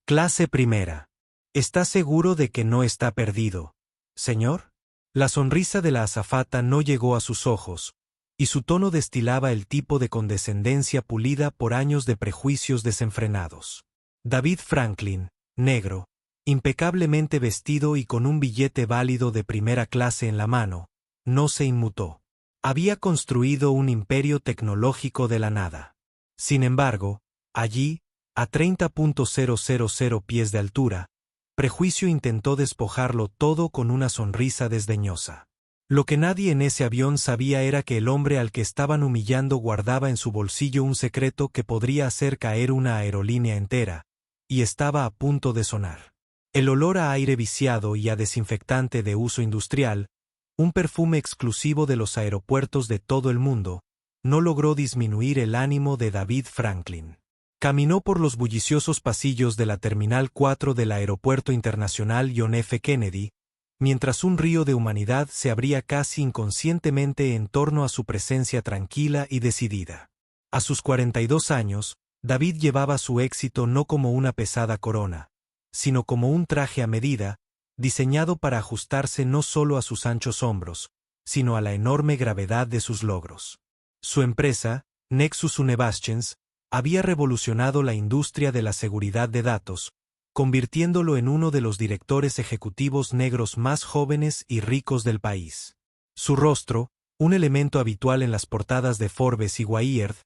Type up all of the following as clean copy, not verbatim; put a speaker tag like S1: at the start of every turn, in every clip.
S1: Clase primera. ¿Está seguro de que no está perdido, señor? La sonrisa de la azafata no llegó a sus ojos, y su tono destilaba el tipo de condescendencia pulida por años de prejuicios desenfrenados. David Franklin, negro, impecablemente vestido y con un billete válido de primera clase en la mano, no se inmutó. Había construido un imperio tecnológico de la nada. Sin embargo, allí, a 30.000 pies de altura, Prejuicio intentó despojarlo todo con una sonrisa desdeñosa. Lo que nadie en ese avión sabía era que el hombre al que estaban humillando guardaba en su bolsillo un secreto que podría hacer caer una aerolínea entera, y estaba a punto de sonar. El olor a aire viciado y a desinfectante de uso industrial, un perfume exclusivo de los aeropuertos de todo el mundo, no logró disminuir el ánimo de David Franklin. Caminó por los bulliciosos pasillos de la Terminal 4 del Aeropuerto Internacional John F. Kennedy, mientras un río de humanidad se abría casi inconscientemente en torno a su presencia tranquila y decidida. A sus 42 años, David llevaba su éxito no como una pesada corona, sino como un traje a medida, diseñado para ajustarse no solo a sus anchos hombros, sino a la enorme gravedad de sus logros. Su empresa, Nexus Univations, había revolucionado la industria de la seguridad de datos, convirtiéndolo en uno de los directores ejecutivos negros más jóvenes y ricos del país. Su rostro, un elemento habitual en las portadas de Forbes y Wired,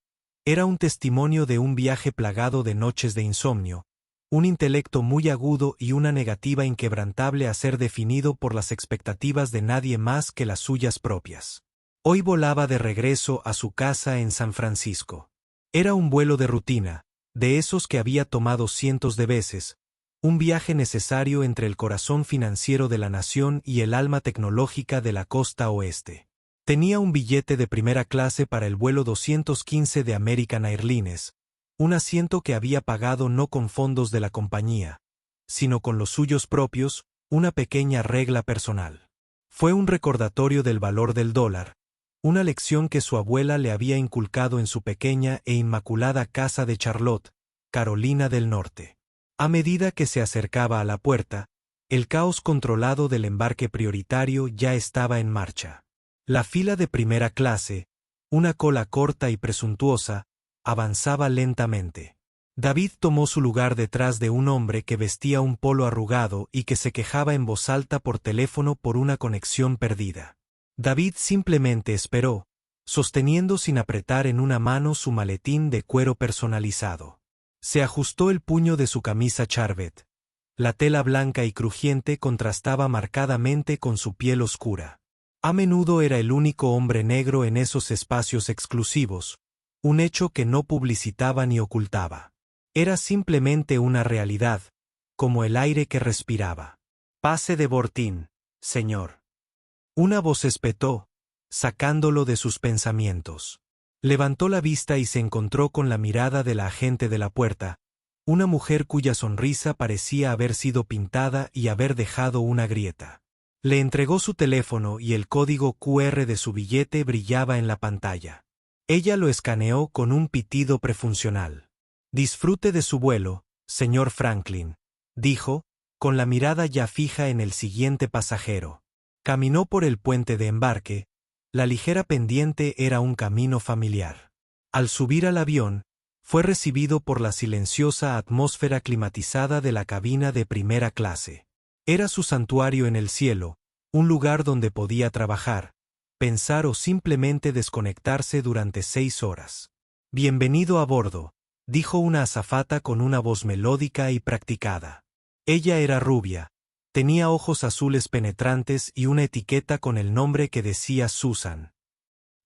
S1: era un testimonio de un viaje plagado de noches de insomnio, un intelecto muy agudo y una negativa inquebrantable a ser definido por las expectativas de nadie más que las suyas propias. Hoy volaba de regreso a su casa en San Francisco. Era un vuelo de rutina, de esos que había tomado cientos de veces, un viaje necesario entre el corazón financiero de la nación y el alma tecnológica de la costa oeste. Tenía un billete de primera clase para el vuelo 215 de American Airlines, un asiento que había pagado no con fondos de la compañía, sino con los suyos propios, una pequeña regla personal. Fue un recordatorio del valor del dólar, una lección que su abuela le había inculcado en su pequeña e inmaculada casa de Charlotte, Carolina del Norte. A medida que se acercaba a la puerta, el caos controlado del embarque prioritario ya estaba en marcha. La fila de primera clase, una cola corta y presuntuosa, avanzaba lentamente. David tomó su lugar detrás de un hombre que vestía un polo arrugado y que se quejaba en voz alta por teléfono por una conexión perdida. David simplemente esperó, sosteniendo sin apretar en una mano su maletín de cuero personalizado. Se ajustó el puño de su camisa Charvet. La tela blanca y crujiente contrastaba marcadamente con su piel oscura. A menudo era el único hombre negro en esos espacios exclusivos, un hecho que no publicitaba ni ocultaba. Era simplemente una realidad, como el aire que respiraba. «Pase de Bortín, señor». Una voz espetó, sacándolo de sus pensamientos. Levantó la vista y se encontró con la mirada de la agente de la puerta, una mujer cuya sonrisa parecía haber sido pintada y haber dejado una grieta. Le entregó su teléfono y el código QR de su billete brillaba en la pantalla. Ella lo escaneó con un pitido prefuncional. «Disfrute de su vuelo, señor Franklin», dijo, con la mirada ya fija en el siguiente pasajero. Caminó por el puente de embarque. La ligera pendiente era un camino familiar. Al subir al avión, fue recibido por la silenciosa atmósfera climatizada de la cabina de primera clase. Era su santuario en el cielo, un lugar donde podía trabajar, pensar o simplemente desconectarse durante 6 horas. «Bienvenido a bordo», dijo una azafata con una voz melódica y practicada. Ella era rubia, tenía ojos azules penetrantes y una etiqueta con el nombre que decía Susan.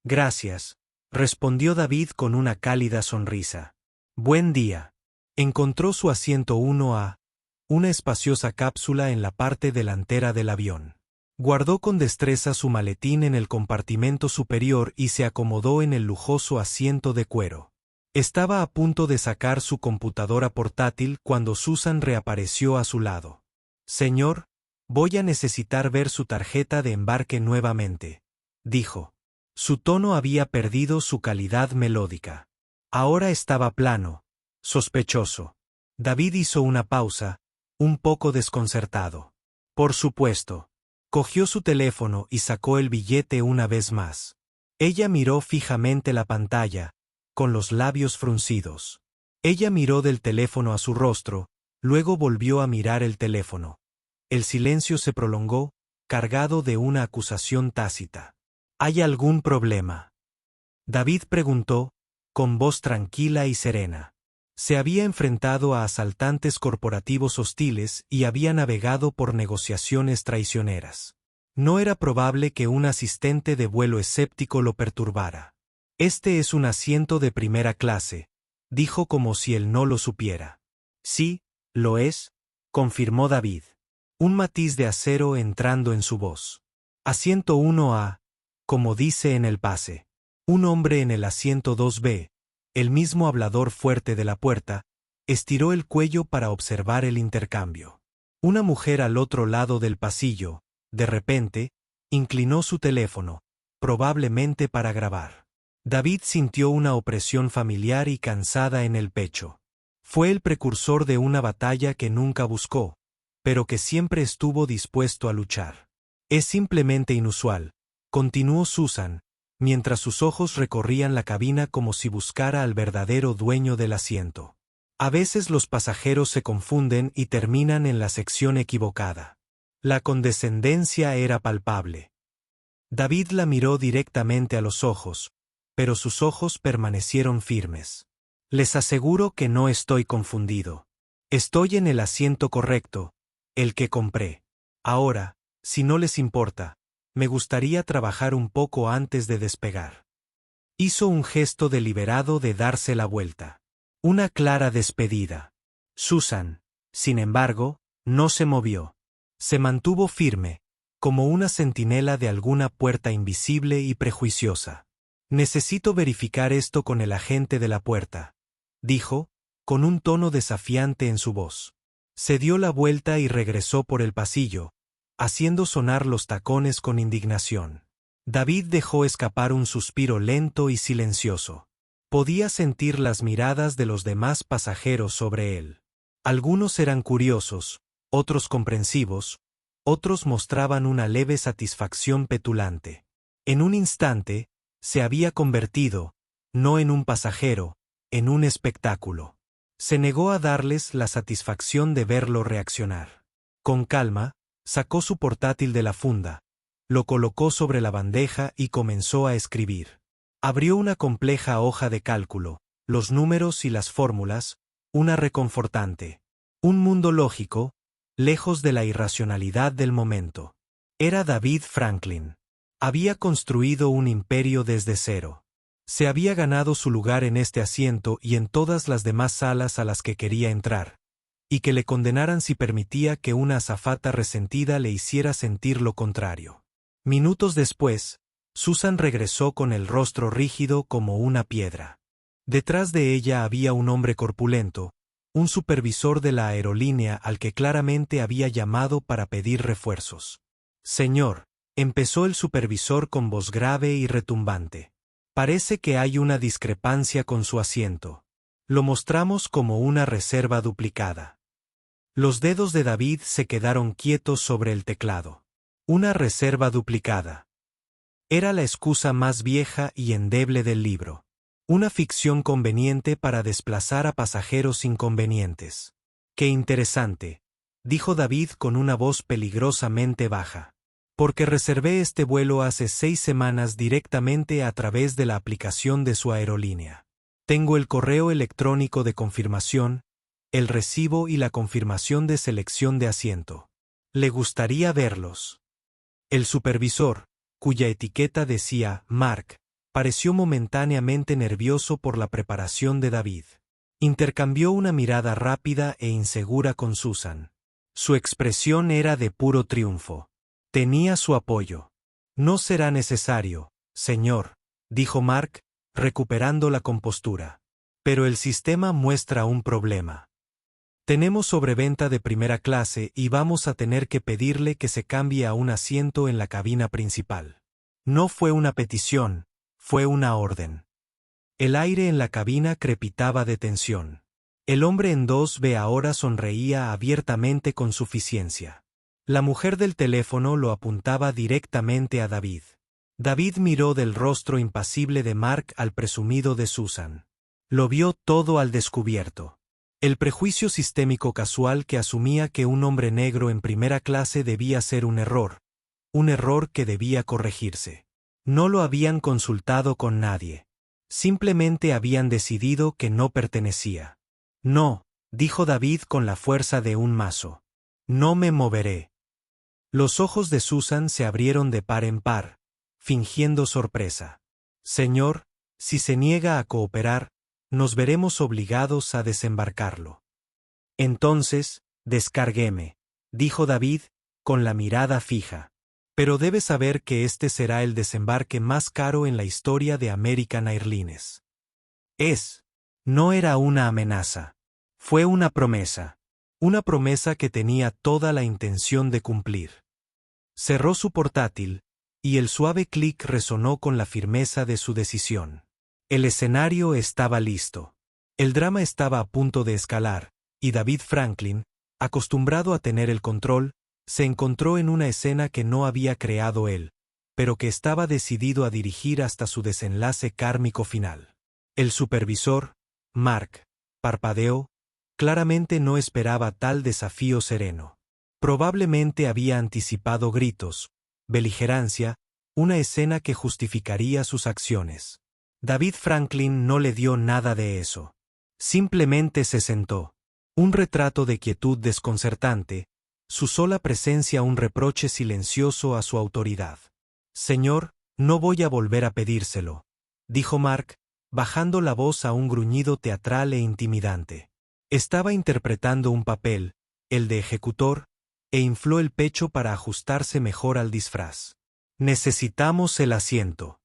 S1: «Gracias», respondió David con una cálida sonrisa. «Buen día». Encontró su asiento 1A, una espaciosa cápsula en la parte delantera del avión. Guardó con destreza su maletín en el compartimento superior y se acomodó en el lujoso asiento de cuero. Estaba a punto de sacar su computadora portátil cuando Susan reapareció a su lado. «Señor, voy a necesitar ver su tarjeta de embarque nuevamente», dijo. Su tono había perdido su calidad melódica. Ahora estaba plano, sospechoso. David hizo una pausa, un poco desconcertado. Por supuesto. Cogió su teléfono y sacó el billete una vez más. Ella miró fijamente la pantalla, con los labios fruncidos. Ella miró del teléfono a su rostro, luego volvió a mirar el teléfono. El silencio se prolongó, cargado de una acusación tácita. ¿Hay algún problema? David preguntó, con voz tranquila y serena. Se había enfrentado a asaltantes corporativos hostiles y había navegado por negociaciones traicioneras. No era probable que un asistente de vuelo escéptico lo perturbara. Este es un asiento de primera clase, dijo como si él no lo supiera. Sí, lo es, confirmó David. Un matiz de acero entrando en su voz. Asiento 1A, como dice en el pase. Un hombre en el asiento 2B, el mismo hablador fuerte de la puerta, estiró el cuello para observar el intercambio. Una mujer al otro lado del pasillo, de repente, inclinó su teléfono, probablemente para grabar. David sintió una opresión familiar y cansada en el pecho. Fue el precursor de una batalla que nunca buscó, pero que siempre estuvo dispuesto a luchar. Es simplemente inusual, continuó Susan, mientras sus ojos recorrían la cabina como si buscara al verdadero dueño del asiento. A veces los pasajeros se confunden y terminan en la sección equivocada. La condescendencia era palpable. David la miró directamente a los ojos, pero sus ojos permanecieron firmes. Les aseguro que no estoy confundido. Estoy en el asiento correcto, el que compré. Ahora, si no les importa, me gustaría trabajar un poco antes de despegar. Hizo un gesto deliberado de darse la vuelta. Una clara despedida. Susan, sin embargo, no se movió. Se mantuvo firme, como una centinela de alguna puerta invisible y prejuiciosa. Necesito verificar esto con el agente de la puerta, dijo, con un tono desafiante en su voz. Se dio la vuelta y regresó por el pasillo, haciendo sonar los tacones con indignación. David dejó escapar un suspiro lento y silencioso. Podía sentir las miradas de los demás pasajeros sobre él. Algunos eran curiosos, otros comprensivos, otros mostraban una leve satisfacción petulante. En un instante, se había convertido, no en un pasajero, en un espectáculo. Se negó a darles la satisfacción de verlo reaccionar. Con calma, sacó su portátil de la funda, lo colocó sobre la bandeja y comenzó a escribir. Abrió una compleja hoja de cálculo, los números y las fórmulas, una reconfortante. Un mundo lógico, lejos de la irracionalidad del momento. Era David Franklin. Había construido un imperio desde cero. Se había ganado su lugar en este asiento y en todas las demás salas a las que quería entrar, y que le condenaran si permitía que una azafata resentida le hiciera sentir lo contrario. Minutos después, Susan regresó con el rostro rígido como una piedra. Detrás de ella había un hombre corpulento, un supervisor de la aerolínea al que claramente había llamado para pedir refuerzos. Señor, empezó el supervisor con voz grave y retumbante. Parece que hay una discrepancia con su asiento. Lo mostramos como una reserva duplicada. Los dedos de David se quedaron quietos sobre el teclado. Una reserva duplicada. Era la excusa más vieja y endeble del libro. Una ficción conveniente para desplazar a pasajeros inconvenientes. Qué interesante, dijo David con una voz peligrosamente baja. Porque reservé este vuelo hace 6 semanas directamente a través de la aplicación de su aerolínea. Tengo el correo electrónico de confirmación, el recibo y la confirmación de selección de asiento. ¿Le gustaría verlos? El supervisor, cuya etiqueta decía Mark, pareció momentáneamente nervioso por la preparación de David. Intercambió una mirada rápida e insegura con Susan. Su expresión era de puro triunfo. Tenía su apoyo. No será necesario, señor, dijo Mark, recuperando la compostura. Pero el sistema muestra un problema. Tenemos sobreventa de primera clase y vamos a tener que pedirle que se cambie a un asiento en la cabina principal. No fue una petición, fue una orden. El aire en la cabina crepitaba de tensión. El hombre en 2B ahora sonreía abiertamente con suficiencia. La mujer del teléfono lo apuntaba directamente a David. David miró del rostro impasible de Mark al presumido de Susan. Lo vio todo al descubierto. El prejuicio sistémico casual que asumía que un hombre negro en primera clase debía ser un error que debía corregirse. No lo habían consultado con nadie. Simplemente habían decidido que no pertenecía. No, dijo David con la fuerza de un mazo. No me moveré. Los ojos de Susan se abrieron de par en par, fingiendo sorpresa. Señor, si se niega a cooperar, nos veremos obligados a desembarcarlo. Entonces, descárgueme, dijo David, con la mirada fija. Pero debe saber que este será el desembarque más caro en la historia de American Airlines. No era una amenaza. Fue una promesa. Una promesa que tenía toda la intención de cumplir. Cerró su portátil, y el suave clic resonó con la firmeza de su decisión. El escenario estaba listo. El drama estaba a punto de escalar, y David Franklin, acostumbrado a tener el control, se encontró en una escena que no había creado él, pero que estaba decidido a dirigir hasta su desenlace kármico final. El supervisor, Mark, parpadeó, claramente no esperaba tal desafío sereno. Probablemente había anticipado gritos, beligerancia, una escena que justificaría sus acciones. David Franklin no le dio nada de eso. Simplemente se sentó. Un retrato de quietud desconcertante, su sola presencia un reproche silencioso a su autoridad. Señor, no voy a volver a pedírselo, dijo Mark, bajando la voz a un gruñido teatral e intimidante. Estaba interpretando un papel, el de ejecutor, e infló el pecho para ajustarse mejor al disfraz. Necesitamos el asiento.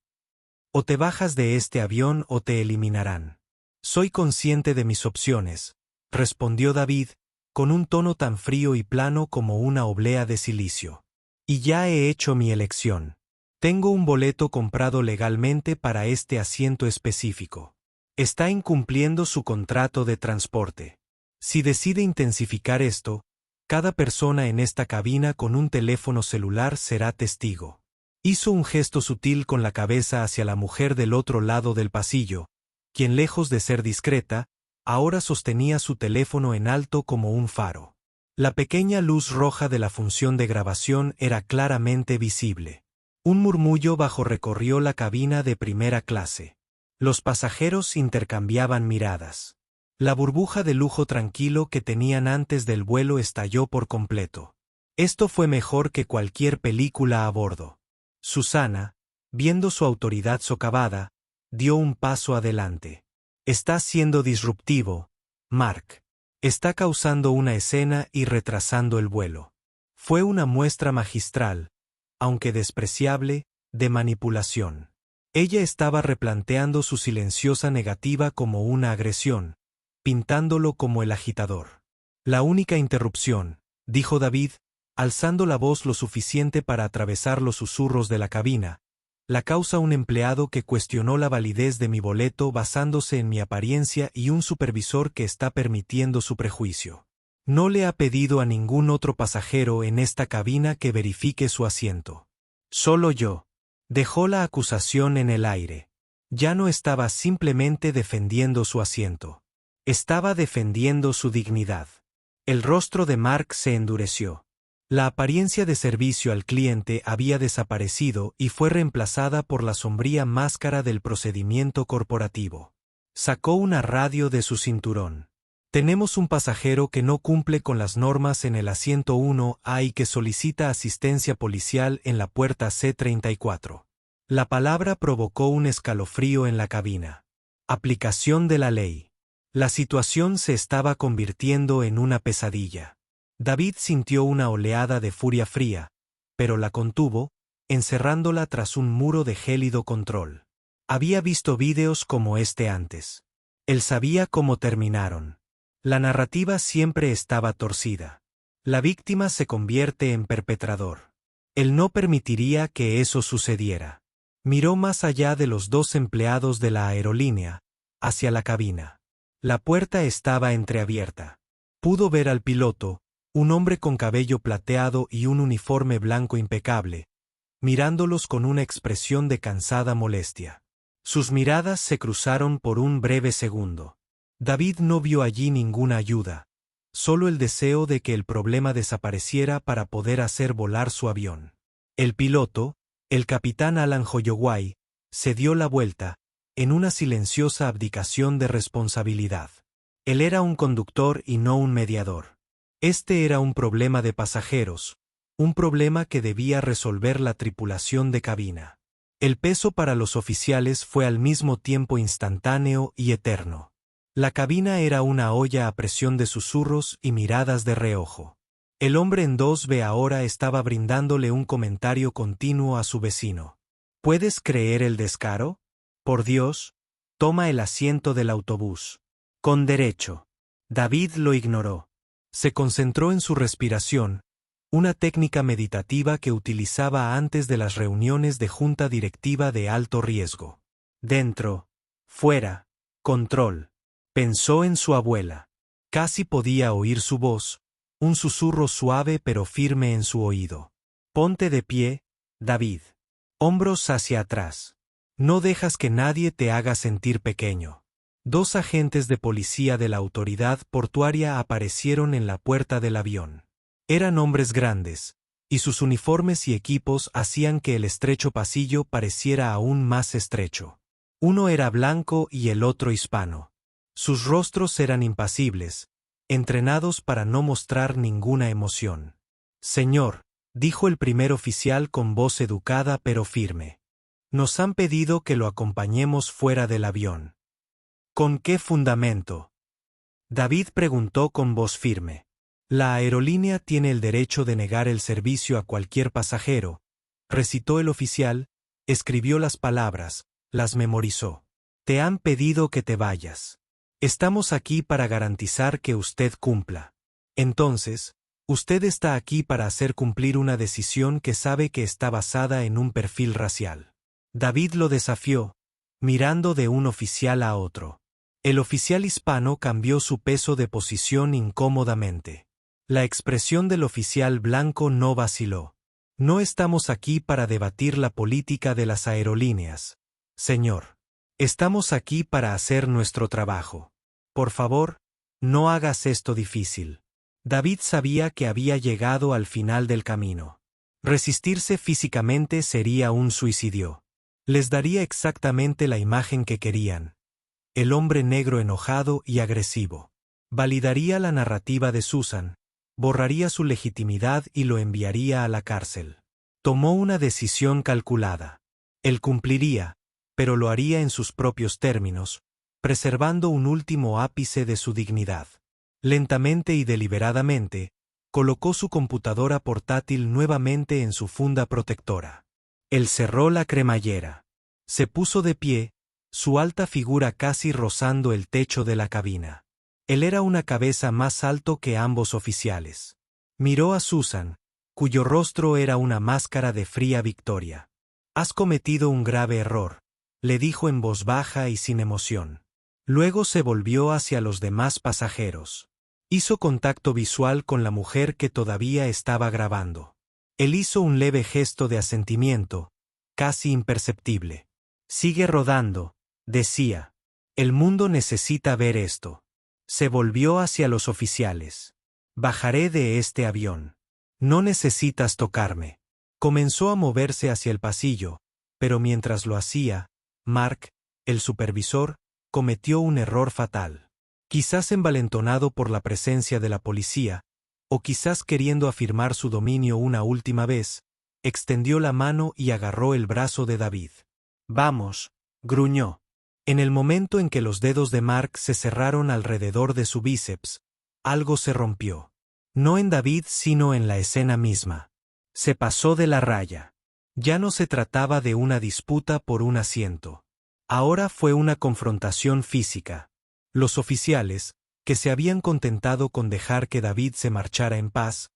S1: O te bajas de este avión o te eliminarán. Soy consciente de mis opciones, respondió David, con un tono tan frío y plano como una oblea de silicio. Y ya he hecho mi elección. Tengo un boleto comprado legalmente para este asiento específico. Está incumpliendo su contrato de transporte. Si decide intensificar esto, cada persona en esta cabina con un teléfono celular será testigo. Hizo un gesto sutil con la cabeza hacia la mujer del otro lado del pasillo, quien lejos de ser discreta, ahora sostenía su teléfono en alto como un faro. La pequeña luz roja de la función de grabación era claramente visible. Un murmullo bajo recorrió la cabina de primera clase. Los pasajeros intercambiaban miradas. La burbuja de lujo tranquilo que tenían antes del vuelo estalló por completo. Esto fue mejor que cualquier película a bordo. Susana, viendo su autoridad socavada, dio un paso adelante. Está siendo disruptivo, Mark. Está causando una escena y retrasando el vuelo. Fue una muestra magistral, aunque despreciable, de manipulación. Ella estaba replanteando su silenciosa negativa como una agresión, pintándolo como el agitador. La única interrupción, dijo David, alzando la voz lo suficiente para atravesar los susurros de la cabina, la causa un empleado que cuestionó la validez de mi boleto basándose en mi apariencia y un supervisor que está permitiendo su prejuicio. No le ha pedido a ningún otro pasajero en esta cabina que verifique su asiento. Solo yo. Dejó la acusación en el aire. Ya no estaba simplemente defendiendo su asiento. Estaba defendiendo su dignidad. El rostro de Mark se endureció. La apariencia de servicio al cliente había desaparecido y fue reemplazada por la sombría máscara del procedimiento corporativo. Sacó una radio de su cinturón. Tenemos un pasajero que no cumple con las normas en el asiento 1A y que solicita asistencia policial en la puerta C34. La palabra provocó un escalofrío en la cabina. Aplicación de la ley. La situación se estaba convirtiendo en una pesadilla. David sintió una oleada de furia fría, pero la contuvo, encerrándola tras un muro de gélido control. Había visto vídeos como este antes. Él sabía cómo terminaron. La narrativa siempre estaba torcida. La víctima se convierte en perpetrador. Él no permitiría que eso sucediera. Miró más allá de los dos empleados de la aerolínea, hacia la cabina. La puerta estaba entreabierta. Pudo ver al piloto, un hombre con cabello plateado y un uniforme blanco impecable, mirándolos con una expresión de cansada molestia. Sus miradas se cruzaron por un breve segundo. David no vio allí ninguna ayuda, solo el deseo de que el problema desapareciera para poder hacer volar su avión. El piloto, el capitán Alan Holloway, se dio la vuelta, en una silenciosa abdicación de responsabilidad. Él era un conductor y no un mediador. Este era un problema de pasajeros, un problema que debía resolver la tripulación de cabina. El peso para los oficiales fue al mismo tiempo instantáneo y eterno. La cabina era una olla a presión de susurros y miradas de reojo. El hombre en 2B ahora estaba brindándole un comentario continuo a su vecino. ¿Puedes creer el descaro? Por Dios, toma el asiento del autobús. Con derecho. David lo ignoró. Se concentró en su respiración, una técnica meditativa que utilizaba antes de las reuniones de junta directiva de alto riesgo. Dentro, fuera, control. Pensó en su abuela. Casi podía oír su voz, un susurro suave pero firme en su oído. Ponte de pie, David. Hombros hacia atrás. No dejas que nadie te haga sentir pequeño. 2 agentes de policía de la autoridad portuaria aparecieron en la puerta del avión. Eran hombres grandes, y sus uniformes y equipos hacían que el estrecho pasillo pareciera aún más estrecho. Uno era blanco y el otro hispano. Sus rostros eran impasibles, entrenados para no mostrar ninguna emoción. Señor, dijo el primer oficial con voz educada pero firme. Nos han pedido que lo acompañemos fuera del avión. ¿Con qué fundamento? David preguntó con voz firme. La aerolínea tiene el derecho de negar el servicio a cualquier pasajero, recitó el oficial, escribió las palabras, las memorizó. Te han pedido que te vayas. Estamos aquí para garantizar que usted cumpla. Entonces, usted está aquí para hacer cumplir una decisión que sabe que está basada en un perfil racial. David lo desafió, mirando de un oficial a otro. El oficial hispano cambió su peso de posición incómodamente. La expresión del oficial blanco no vaciló. No estamos aquí para debatir la política de las aerolíneas, señor. Estamos aquí para hacer nuestro trabajo. Por favor, no hagas esto difícil. David sabía que había llegado al final del camino. Resistirse físicamente sería un suicidio. Les daría exactamente la imagen que querían. El hombre negro enojado y agresivo. Validaría la narrativa de Susan, borraría su legitimidad y lo enviaría a la cárcel. Tomó una decisión calculada. Él cumpliría, pero lo haría en sus propios términos, preservando un último ápice de su dignidad. Lentamente y deliberadamente, colocó su computadora portátil nuevamente en su funda protectora. Él cerró la cremallera. Se puso de pie, su alta figura casi rozando el techo de la cabina. Él era una cabeza más alto que ambos oficiales. Miró a Susan, cuyo rostro era una máscara de fría victoria. Has cometido un grave error, le dijo en voz baja y sin emoción. Luego se volvió hacia los demás pasajeros. Hizo contacto visual con la mujer que todavía estaba grabando. Él hizo un leve gesto de asentimiento, casi imperceptible. Sigue rodando, decía. El mundo necesita ver esto. Se volvió hacia los oficiales. Bajaré de este avión. No necesitas tocarme. Comenzó a moverse hacia el pasillo, pero mientras lo hacía, Mark, el supervisor, cometió un error fatal. Quizás envalentonado por la presencia de la policía, o quizás queriendo afirmar su dominio una última vez, extendió la mano y agarró el brazo de David. Vamos, gruñó. En el momento en que los dedos de Mark se cerraron alrededor de su bíceps, algo se rompió. No en David sino en la escena misma. Se pasó de la raya. Ya no se trataba de una disputa por un asiento. Ahora fue una confrontación física. Los oficiales, que se habían contentado con dejar que David se marchara en paz,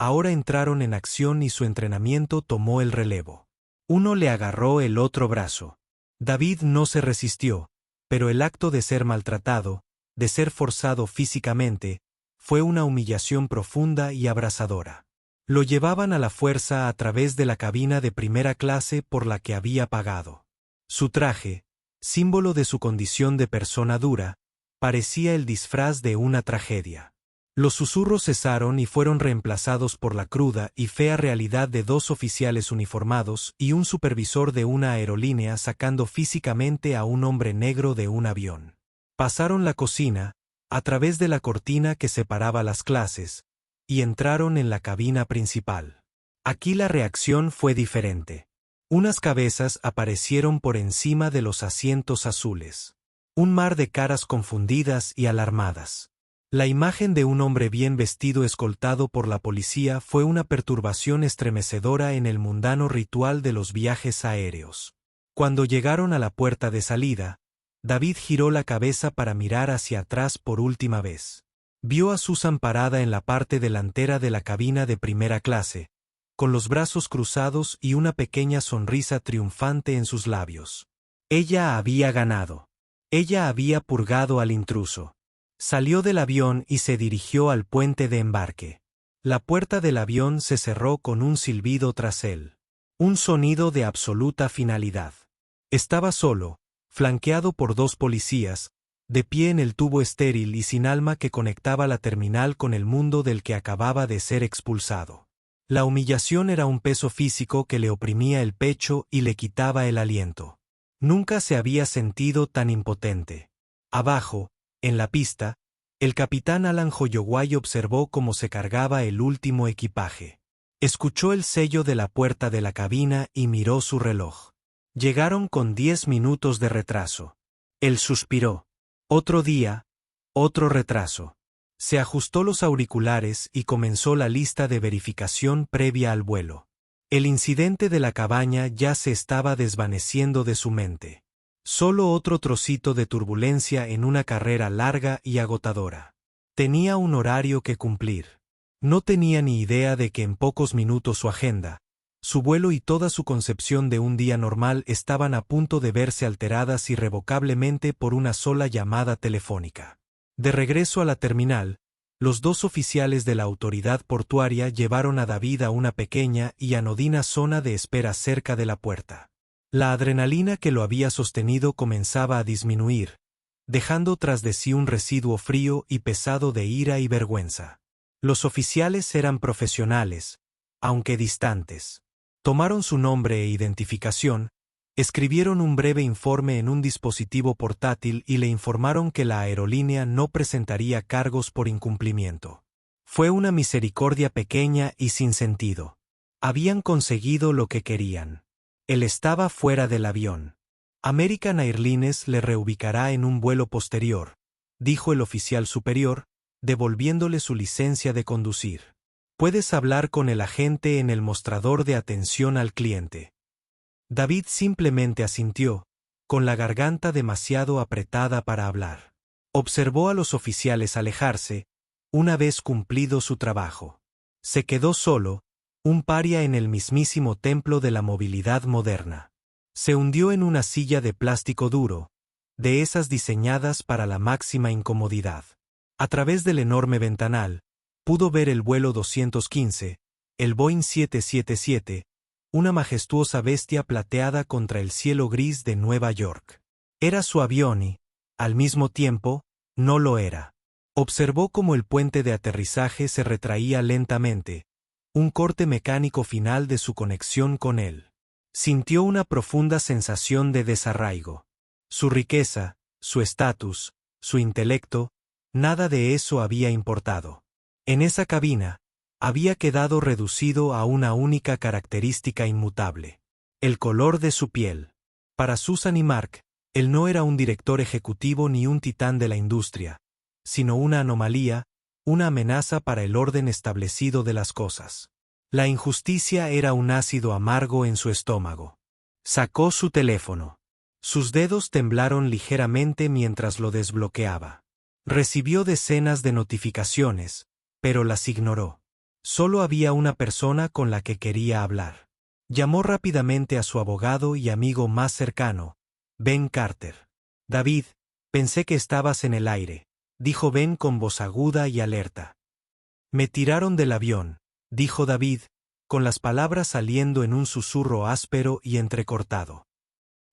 S1: ahora entraron en acción y su entrenamiento tomó el relevo. Uno le agarró el otro brazo. David no se resistió, pero el acto de ser maltratado, de ser forzado físicamente, fue una humillación profunda y abrasadora. Lo llevaban a la fuerza a través de la cabina de primera clase por la que había pagado. Su traje, símbolo de su condición de persona dura, parecía el disfraz de una tragedia. Los susurros cesaron y fueron reemplazados por la cruda y fea realidad de dos oficiales uniformados y un supervisor de una aerolínea sacando físicamente a un hombre negro de un avión. Pasaron la cocina, a través de la cortina que separaba las clases, y entraron en la cabina principal. Aquí la reacción fue diferente. Unas cabezas aparecieron por encima de los asientos azules. Un mar de caras confundidas y alarmadas. La imagen de un hombre bien vestido escoltado por la policía fue una perturbación estremecedora en el mundano ritual de los viajes aéreos. Cuando llegaron a la puerta de salida, David giró la cabeza para mirar hacia atrás por última vez. Vio a Susan parada en la parte delantera de la cabina de primera clase, con los brazos cruzados y una pequeña sonrisa triunfante en sus labios. Ella había ganado. Ella había purgado al intruso. Salió del avión y se dirigió al puente de embarque. La puerta del avión se cerró con un silbido tras él. Un sonido de absoluta finalidad. Estaba solo, flanqueado por dos policías, de pie en el tubo estéril y sin alma que conectaba la terminal con el mundo del que acababa de ser expulsado. La humillación era un peso físico que le oprimía el pecho y le quitaba el aliento. Nunca se había sentido tan impotente. Abajo, en la pista, el capitán Alan Holloway observó cómo se cargaba el último equipaje. Escuchó el sello de la puerta de la cabina y miró su reloj. Llegaron con 10 minutos de retraso. Él suspiró. Otro día, otro retraso. Se ajustó los auriculares y comenzó la lista de verificación previa al vuelo. El incidente de la cabaña ya se estaba desvaneciendo de su mente. Solo otro trocito de turbulencia en una carrera larga y agotadora. Tenía un horario que cumplir. No tenía ni idea de que en pocos minutos su agenda, su vuelo y toda su concepción de un día normal estaban a punto de verse alteradas irrevocablemente por una sola llamada telefónica. De regreso a la terminal, los dos oficiales de la autoridad portuaria llevaron a David a una pequeña y anodina zona de espera cerca de la puerta. La adrenalina que lo había sostenido comenzaba a disminuir, dejando tras de sí un residuo frío y pesado de ira y vergüenza. Los oficiales eran profesionales, aunque distantes. Tomaron su nombre e identificación, escribieron un breve informe en un dispositivo portátil y le informaron que la aerolínea no presentaría cargos por incumplimiento. Fue una misericordia pequeña y sin sentido. Habían conseguido lo que querían. Él estaba fuera del avión. American Airlines le reubicará en un vuelo posterior, dijo el oficial superior, devolviéndole su licencia de conducir. Puedes hablar con el agente en el mostrador de atención al cliente. David simplemente asintió, con la garganta demasiado apretada para hablar. Observó a los oficiales alejarse, una vez cumplido su trabajo. Se quedó solo, un paria en el mismísimo templo de la movilidad moderna. Se hundió en una silla de plástico duro, de esas diseñadas para la máxima incomodidad. A través del enorme ventanal, pudo ver el vuelo 215, el Boeing 777, una majestuosa bestia plateada contra el cielo gris de Nueva York. Era su avión y, al mismo tiempo, no lo era. Observó cómo el puente de aterrizaje se retraía lentamente, un corte mecánico final de su conexión con él. Sintió una profunda sensación de desarraigo. Su riqueza, su estatus, su intelecto, nada de eso había importado. En esa cabina, había quedado reducido a una única característica inmutable: el color de su piel. Para Susan y Mark, él no era un director ejecutivo ni un titán de la industria, sino una anomalía, una amenaza para el orden establecido de las cosas. La injusticia era un ácido amargo en su estómago. Sacó su teléfono. Sus dedos temblaron ligeramente mientras lo desbloqueaba. Recibió decenas de notificaciones, pero las ignoró. Solo había una persona con la que quería hablar. Llamó rápidamente a su abogado y amigo más cercano, Ben Carter. David, pensé que estabas en el aire. dijo Ben con voz aguda y alerta. Me tiraron del avión, dijo David, con las palabras saliendo en un susurro áspero y entrecortado.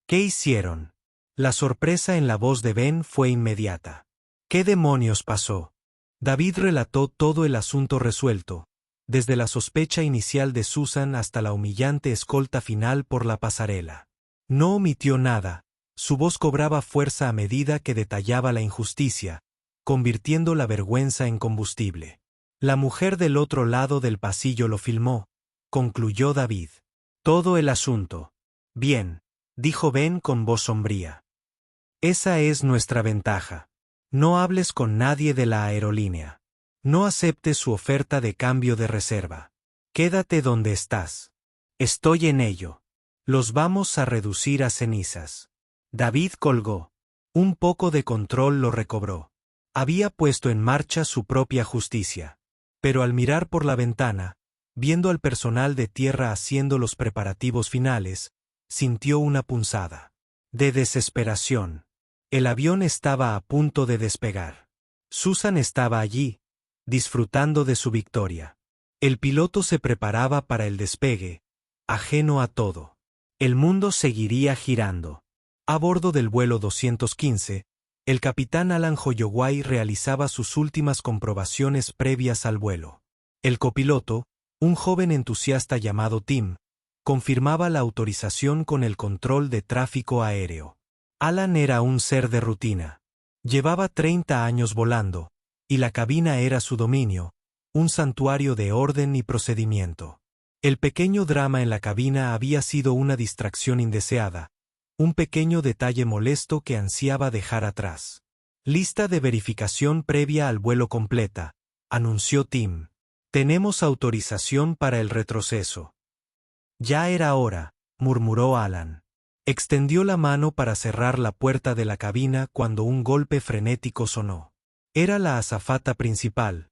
S1: ¿Qué hicieron? La sorpresa en la voz de Ben fue inmediata. ¿Qué demonios pasó? David relató todo el asunto resuelto, desde la sospecha inicial de Susan hasta la humillante escolta final por la pasarela. No omitió nada, su voz cobraba fuerza a medida que detallaba la injusticia, convirtiendo la vergüenza en combustible. La mujer del otro lado del pasillo lo filmó, concluyó David. Todo el asunto. Bien, dijo Ben con voz sombría. Esa es nuestra ventaja. No hables con nadie de la aerolínea. No aceptes su oferta de cambio de reserva. Quédate donde estás. Estoy en ello. Los vamos a reducir a cenizas. David colgó. Un poco de control lo recobró. Había puesto en marcha su propia justicia. Pero al mirar por la ventana, viendo al personal de tierra haciendo los preparativos finales, sintió una punzada de desesperación. El avión estaba a punto de despegar. Susan estaba allí, disfrutando de su victoria. El piloto se preparaba para el despegue, ajeno a todo. El mundo seguiría girando. A bordo del vuelo 215, el capitán Alan Holloway realizaba sus últimas comprobaciones previas al vuelo. El copiloto, un joven entusiasta llamado Tim, confirmaba la autorización con el control de tráfico aéreo. Alan era un ser de rutina. Llevaba 30 años volando, y la cabina era su dominio, un santuario de orden y procedimiento. El pequeño drama en la cabina había sido una distracción indeseada, un pequeño detalle molesto que ansiaba dejar atrás. Lista de verificación previa al vuelo completa, anunció Tim. Tenemos autorización para el retroceso. Ya era hora, murmuró Alan. Extendió la mano para cerrar la puerta de la cabina cuando un golpe frenético sonó. Era la azafata principal,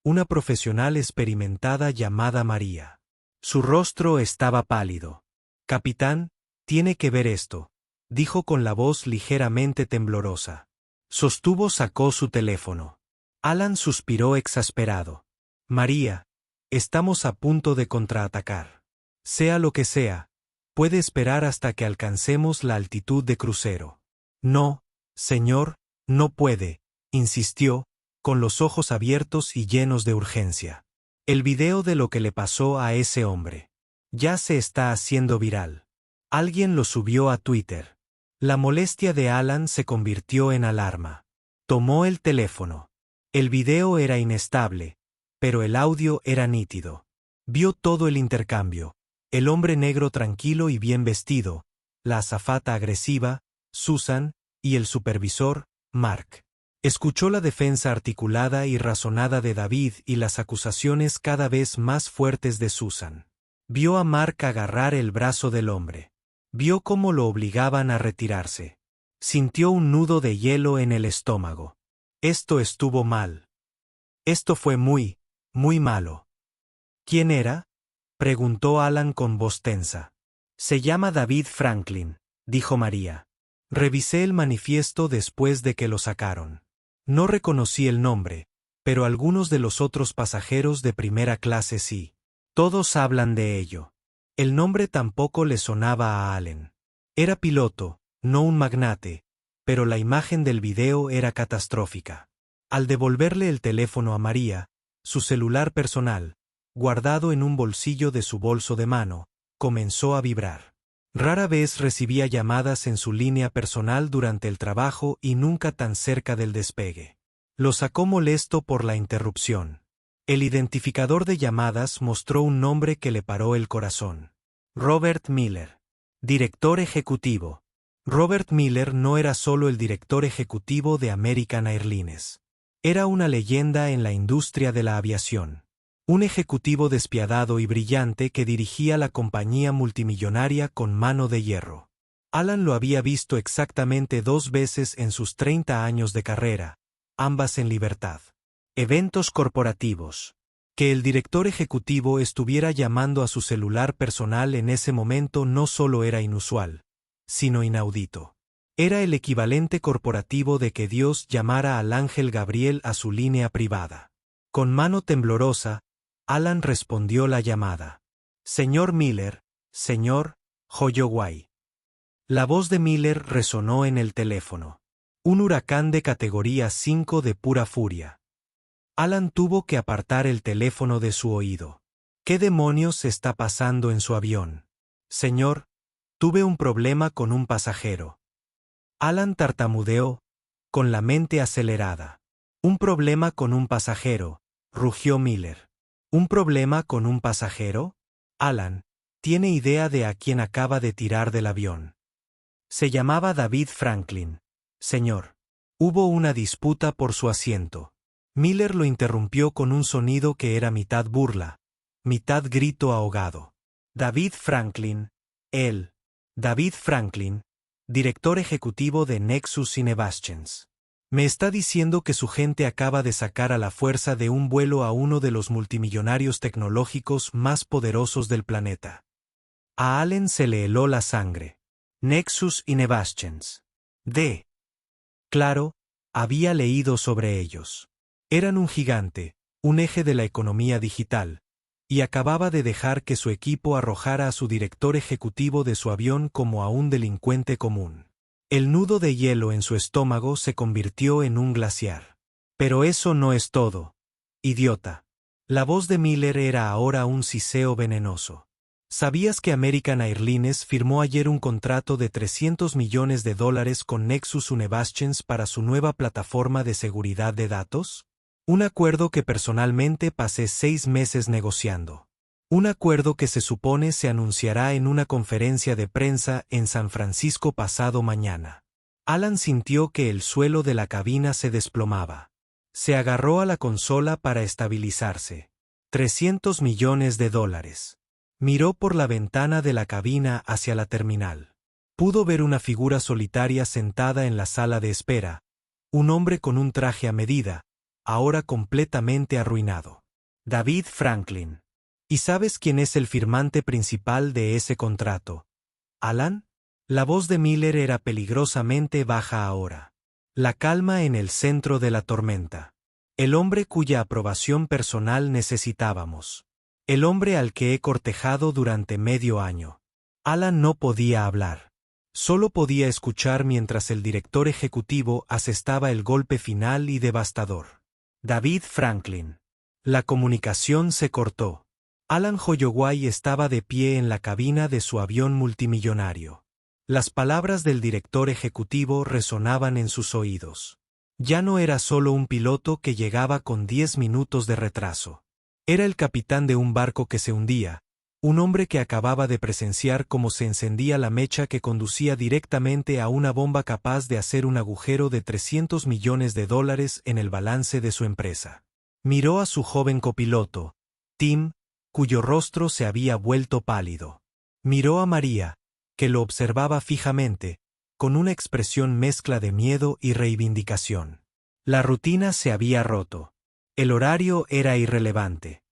S1: una profesional experimentada llamada María. Su rostro estaba pálido. Capitán, tiene que ver esto, dijo con la voz ligeramente temblorosa. Sacó su teléfono. Alan suspiró exasperado. María, estamos a punto de contraatacar. Sea lo que sea, puede esperar hasta que alcancemos la altitud de crucero. No, señor, no puede, insistió, con los ojos abiertos y llenos de urgencia. El video de lo que le pasó a ese hombre. Ya se está haciendo viral. Alguien lo subió a Twitter. La molestia de Alan se convirtió en alarma. Tomó el teléfono. El video era inestable, pero el audio era nítido. Vio todo el intercambio. El hombre negro tranquilo y bien vestido, la azafata agresiva, Susan, y el supervisor, Mark. Escuchó la defensa articulada y razonada de David y las acusaciones cada vez más fuertes de Susan. Vio a Mark agarrar el brazo del hombre. Vio cómo lo obligaban a retirarse. Sintió un nudo de hielo en el estómago. Esto estuvo mal. Esto fue muy, muy malo. ¿Quién era? Preguntó Alan con voz tensa. Se llama David Franklin, dijo María. Revisé el manifiesto después de que lo sacaron. No reconocí el nombre, pero algunos de los otros pasajeros de primera clase sí. Todos hablan de ello. El nombre tampoco le sonaba a Allen. Era piloto, no un magnate, pero la imagen del video era catastrófica. Al devolverle el teléfono a María, su celular personal, guardado en un bolsillo de su bolso de mano, comenzó a vibrar. Rara vez recibía llamadas en su línea personal durante el trabajo y nunca tan cerca del despegue. Lo sacó molesto por la interrupción. El identificador de llamadas mostró un nombre que le paró el corazón. Robert Miller. Director ejecutivo. Robert Miller no era solo el director ejecutivo de American Airlines. Era una leyenda en la industria de la aviación. Un ejecutivo despiadado y brillante que dirigía la compañía multimillonaria con mano de hierro. Alan lo había visto exactamente 2 veces en sus 30 años de carrera, ambas en libertad. Eventos corporativos. Que el director ejecutivo estuviera llamando a su celular personal en ese momento no solo era inusual, sino inaudito. Era el equivalente corporativo de que Dios llamara al ángel Gabriel a su línea privada. Con mano temblorosa, Alan respondió la llamada. Señor Miller, señor Holloway. La voz de Miller resonó en el teléfono. Un huracán de categoría 5 de pura furia. Alan tuvo que apartar el teléfono de su oído. ¿Qué demonios está pasando en su avión? Señor, tuve un problema con un pasajero. Alan tartamudeó, con la mente acelerada. Un problema con un pasajero, rugió Miller. ¿Un problema con un pasajero? Alan, ¿tiene idea de a quién acaba de tirar del avión? Se llamaba David Franklin. Señor. Hubo una disputa por su asiento. Miller lo interrumpió con un sonido que era mitad burla, mitad grito ahogado. David Franklin, él. David Franklin, director ejecutivo de Nexus Innovations. Me está diciendo que su gente acaba de sacar a la fuerza de un vuelo a uno de los multimillonarios tecnológicos más poderosos del planeta. A Allen se le heló la sangre. Nexus Innovations. Claro, había leído sobre ellos. Eran un gigante, un eje de la economía digital, y acababa de dejar que su equipo arrojara a su director ejecutivo de su avión como a un delincuente común. El nudo de hielo en su estómago se convirtió en un glaciar. Pero eso no es todo, idiota. La voz de Miller era ahora un siseo venenoso. ¿Sabías que American Airlines firmó ayer un contrato de $300 millones con Nexus Innovations para su nueva plataforma de seguridad de datos? Un acuerdo que personalmente pasé 6 meses negociando. Un acuerdo que se supone se anunciará en una conferencia de prensa en San Francisco pasado mañana. Alan sintió que el suelo de la cabina se desplomaba. Se agarró a la consola para estabilizarse. $300 millones. Miró por la ventana de la cabina hacia la terminal. Pudo ver una figura solitaria sentada en la sala de espera, un hombre con un traje a medida, ahora completamente arruinado. David Franklin. ¿Y sabes quién es el firmante principal de ese contrato? ¿Alan? La voz de Miller era peligrosamente baja ahora. La calma en el centro de la tormenta. El hombre cuya aprobación personal necesitábamos. El hombre al que he cortejado durante medio año. Alan no podía hablar. Solo podía escuchar mientras el director ejecutivo asestaba el golpe final y devastador. David Franklin. La comunicación se cortó. Alan Holloway estaba de pie en la cabina de su avión multimillonario. Las palabras del director ejecutivo resonaban en sus oídos. Ya no era solo un piloto que llegaba con 10 minutos de retraso. Era el capitán de un barco que se hundía, un hombre que acababa de presenciar cómo se encendía la mecha que conducía directamente a una bomba capaz de hacer un agujero de $300 millones en el balance de su empresa. Miró a su joven copiloto, Tim, cuyo rostro se había vuelto pálido. Miró a María, que lo observaba fijamente, con una expresión mezcla de miedo y reivindicación. La rutina se había roto. El horario era irrelevante.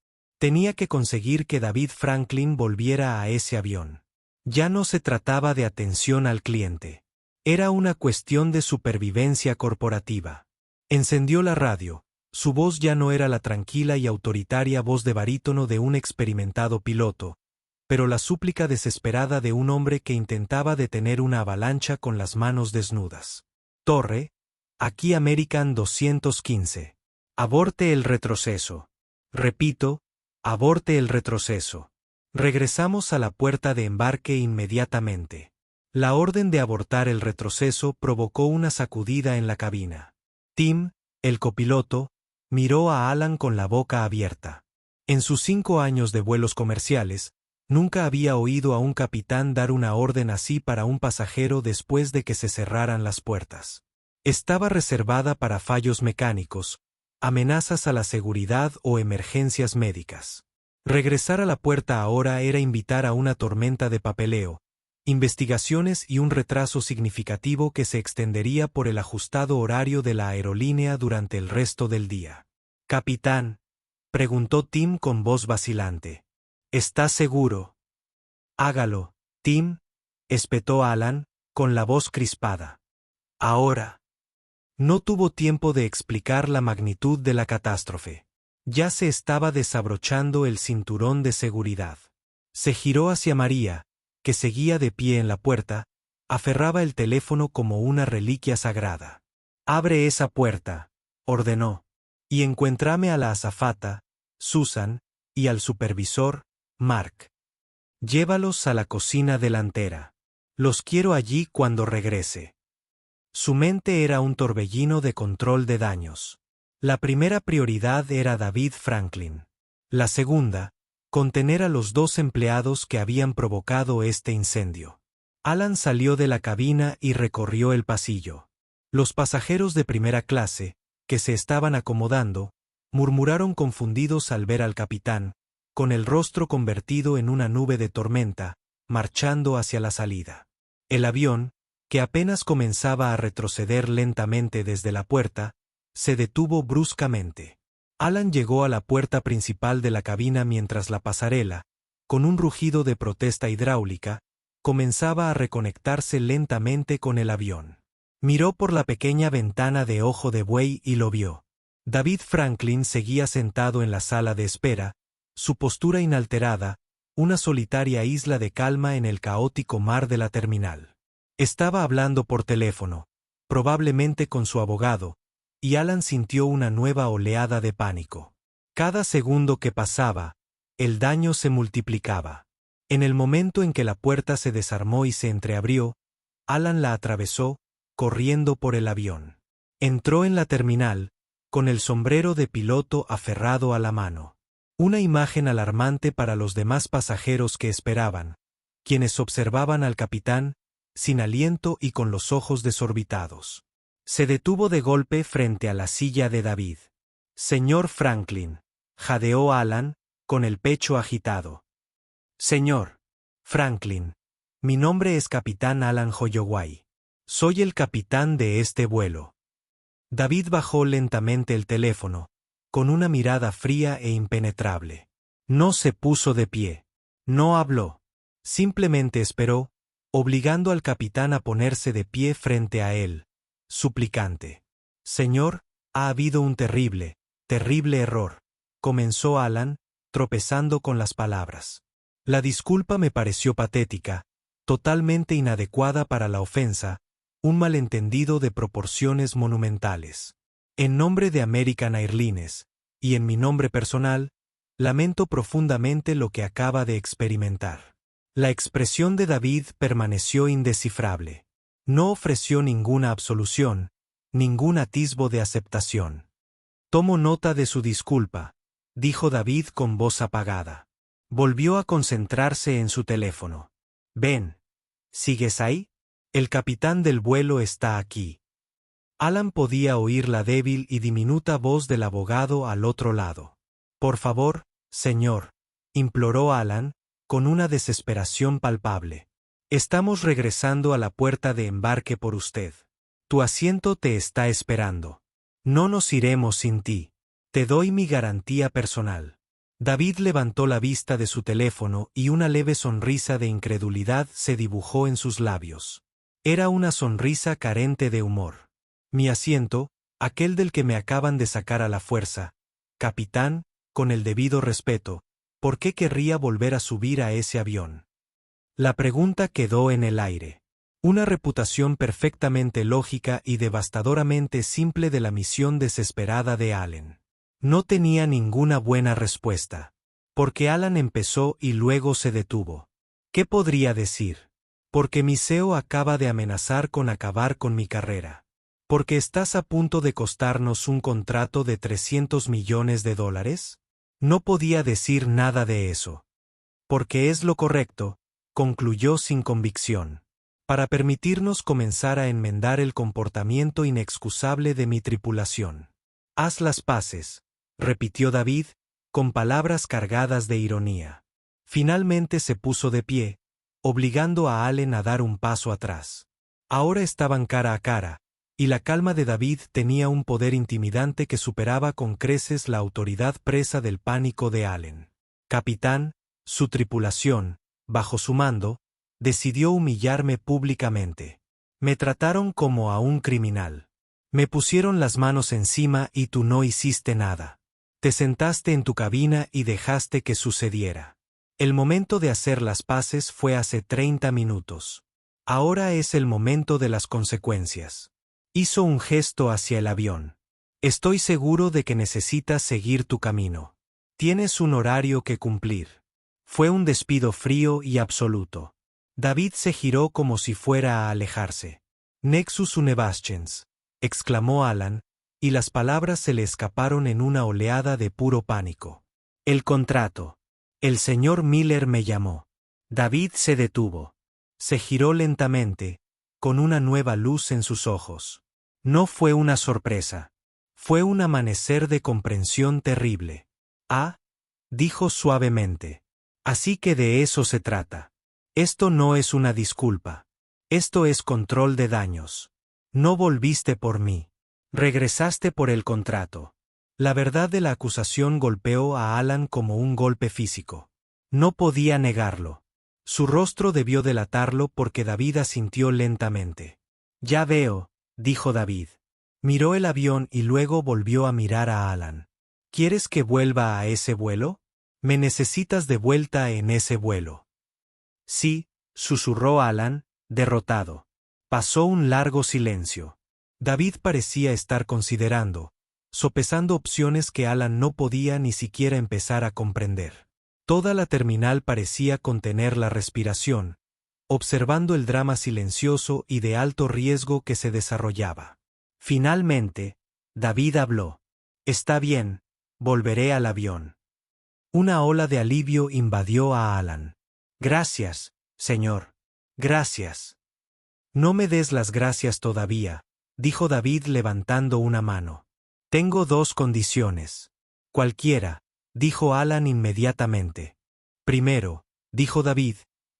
S1: Tenía que conseguir que David Franklin volviera a ese avión. Ya no se trataba de atención al cliente. Era una cuestión de supervivencia corporativa. Encendió la radio. Su voz ya no era la tranquila y autoritaria voz de barítono de un experimentado piloto, pero la súplica desesperada de un hombre que intentaba detener una avalancha con las manos desnudas. Torre, aquí American 215. Aborte el retroceso. Repito, aborte el retroceso. Regresamos a la puerta de embarque inmediatamente. La orden de abortar el retroceso provocó una sacudida en la cabina. Tim, el copiloto, miró a Alan con la boca abierta. En sus 5 años de vuelos comerciales, nunca había oído a un capitán dar una orden así para un pasajero después de que se cerraran las puertas. Estaba reservada para fallos mecánicos, amenazas a la seguridad o emergencias médicas. Regresar a la puerta ahora era invitar a una tormenta de papeleo, investigaciones y un retraso significativo que se extendería por el ajustado horario de la aerolínea durante el resto del día. «Capitán», preguntó Tim con voz vacilante. «¿Estás seguro?» «Hágalo, Tim», espetó Alan, con la voz crispada. Ahora. No tuvo tiempo de explicar la magnitud de la catástrofe. Ya se estaba desabrochando el cinturón de seguridad. Se giró hacia María, que seguía de pie en la puerta, aferraba el teléfono como una reliquia sagrada. «Abre esa puerta», ordenó, «y encuéntrame a la azafata, Susan, y al supervisor, Mark. Llévalos a la cocina delantera. Los quiero allí cuando regrese». Su mente era un torbellino de control de daños. La primera prioridad era David Franklin. La segunda, contener a los 2 empleados que habían provocado este incendio. Alan salió de la cabina y recorrió el pasillo. Los pasajeros de primera clase, que se estaban acomodando, murmuraron confundidos al ver al capitán, con el rostro convertido en una nube de tormenta, marchando hacia la salida. El avión, que apenas comenzaba a retroceder lentamente desde la puerta, se detuvo bruscamente. Alan llegó a la puerta principal de la cabina mientras la pasarela, con un rugido de protesta hidráulica, comenzaba a reconectarse lentamente con el avión. Miró por la pequeña ventana de ojo de buey y lo vio. David Franklin seguía sentado en la sala de espera, su postura inalterada, una solitaria isla de calma en el caótico mar de la terminal. Estaba hablando por teléfono, probablemente con su abogado, y Alan sintió una nueva oleada de pánico. Cada segundo que pasaba, el daño se multiplicaba. En el momento en que la puerta se desarmó y se entreabrió, Alan la atravesó, corriendo por el avión. Entró en la terminal, con el sombrero de piloto aferrado a la mano. Una imagen alarmante para los demás pasajeros que esperaban, quienes observaban al capitán, sin aliento y con los ojos desorbitados. Se detuvo de golpe frente a la silla de David. «Señor Franklin», jadeó Alan, con el pecho agitado. «Señor Franklin, mi nombre es Capitán Alan Holloway. Soy el capitán de este vuelo». David bajó lentamente el teléfono, con una mirada fría e impenetrable. No se puso de pie. No habló. Simplemente esperó, obligando al capitán a ponerse de pie frente a él, suplicante. «Señor, ha habido un terrible error», comenzó Alan, tropezando con las palabras. La disculpa me pareció patética, totalmente inadecuada para la ofensa, un malentendido de proporciones monumentales. En nombre de American Airlines, y en mi nombre personal, lamento profundamente lo que acaba de experimentar. La expresión de David permaneció indescifrable. No ofreció ninguna absolución, ningún atisbo de aceptación. «Tomo nota de su disculpa», dijo David con voz apagada. Volvió a concentrarse en su teléfono. «Ben, ¿sigues ahí? El capitán del vuelo está aquí». Alan podía oír la débil y diminuta voz del abogado al otro lado. «Por favor, señor», imploró Alan, con una desesperación palpable. «Estamos regresando a la puerta de embarque por usted. Tu asiento te está esperando. No nos iremos sin ti. Te doy mi garantía personal». David levantó la vista de su teléfono y una leve sonrisa de incredulidad se dibujó en sus labios. Era una sonrisa carente de humor. «Mi asiento, aquel del que me acaban de sacar a la fuerza. Capitán, con el debido respeto, ¿por qué querría volver a subir a ese avión?». La pregunta quedó en el aire. Una reputación perfectamente lógica y devastadoramente simple de la misión desesperada de Alan. No tenía ninguna buena respuesta. Porque Alan empezó y luego se detuvo. ¿Qué podría decir? Porque mi CEO acaba de amenazar con acabar con mi carrera. Porque estás a punto de costarnos un contrato de $300 millones. No podía decir nada de eso. Porque es lo correcto, concluyó sin convicción. Para permitirnos comenzar a enmendar el comportamiento inexcusable de mi tripulación. «Haz las paces», repitió David, con palabras cargadas de ironía. Finalmente se puso de pie, obligando a Alan a dar un paso atrás. Ahora estaban cara a cara, y la calma de David tenía un poder intimidante que superaba con creces la autoridad presa del pánico de Alan. «Capitán, su tripulación, bajo su mando, decidió humillarme públicamente. Me trataron como a un criminal. Me pusieron las manos encima y tú no hiciste nada. Te sentaste en tu cabina y dejaste que sucediera. El momento de hacer las paces fue hace 30 minutos. Ahora es el momento de las consecuencias. Hizo un gesto hacia el avión. Estoy seguro de que necesitas seguir tu camino. Tienes un horario que cumplir. Fue un despido frío y absoluto. David se giró como si fuera a alejarse. Nexus Unebastions, exclamó Alan, y las palabras se le escaparon en una oleada de puro pánico. El contrato. El señor Miller me llamó. David se detuvo. Se giró lentamente, con una nueva luz en sus ojos. No fue una sorpresa. Fue un amanecer de comprensión terrible. Ah, dijo suavemente. Así que de eso se trata. Esto no es una disculpa. Esto es control de daños. No volviste por mí. Regresaste por el contrato. La verdad de la acusación golpeó a Alan como un golpe físico. No podía negarlo. Su rostro debió delatarlo porque David asintió lentamente. Ya veo, dijo David. Miró el avión y luego volvió a mirar a Alan. ¿Quieres que vuelva a ese vuelo? Me necesitas de vuelta en ese vuelo. Sí, susurró Alan, derrotado. Pasó un largo silencio. David parecía estar considerando, sopesando opciones que Alan no podía ni siquiera empezar a comprender. Toda la terminal parecía contener la respiración, observando el drama silencioso y de alto riesgo que se desarrollaba. Finalmente, David habló. Está bien, volveré al avión. Una ola de alivio invadió a Alan. Gracias, señor. Gracias. No me des las gracias todavía, dijo David levantando una mano. Tengo dos condiciones. Cualquiera, dijo Alan inmediatamente. Primero, dijo David,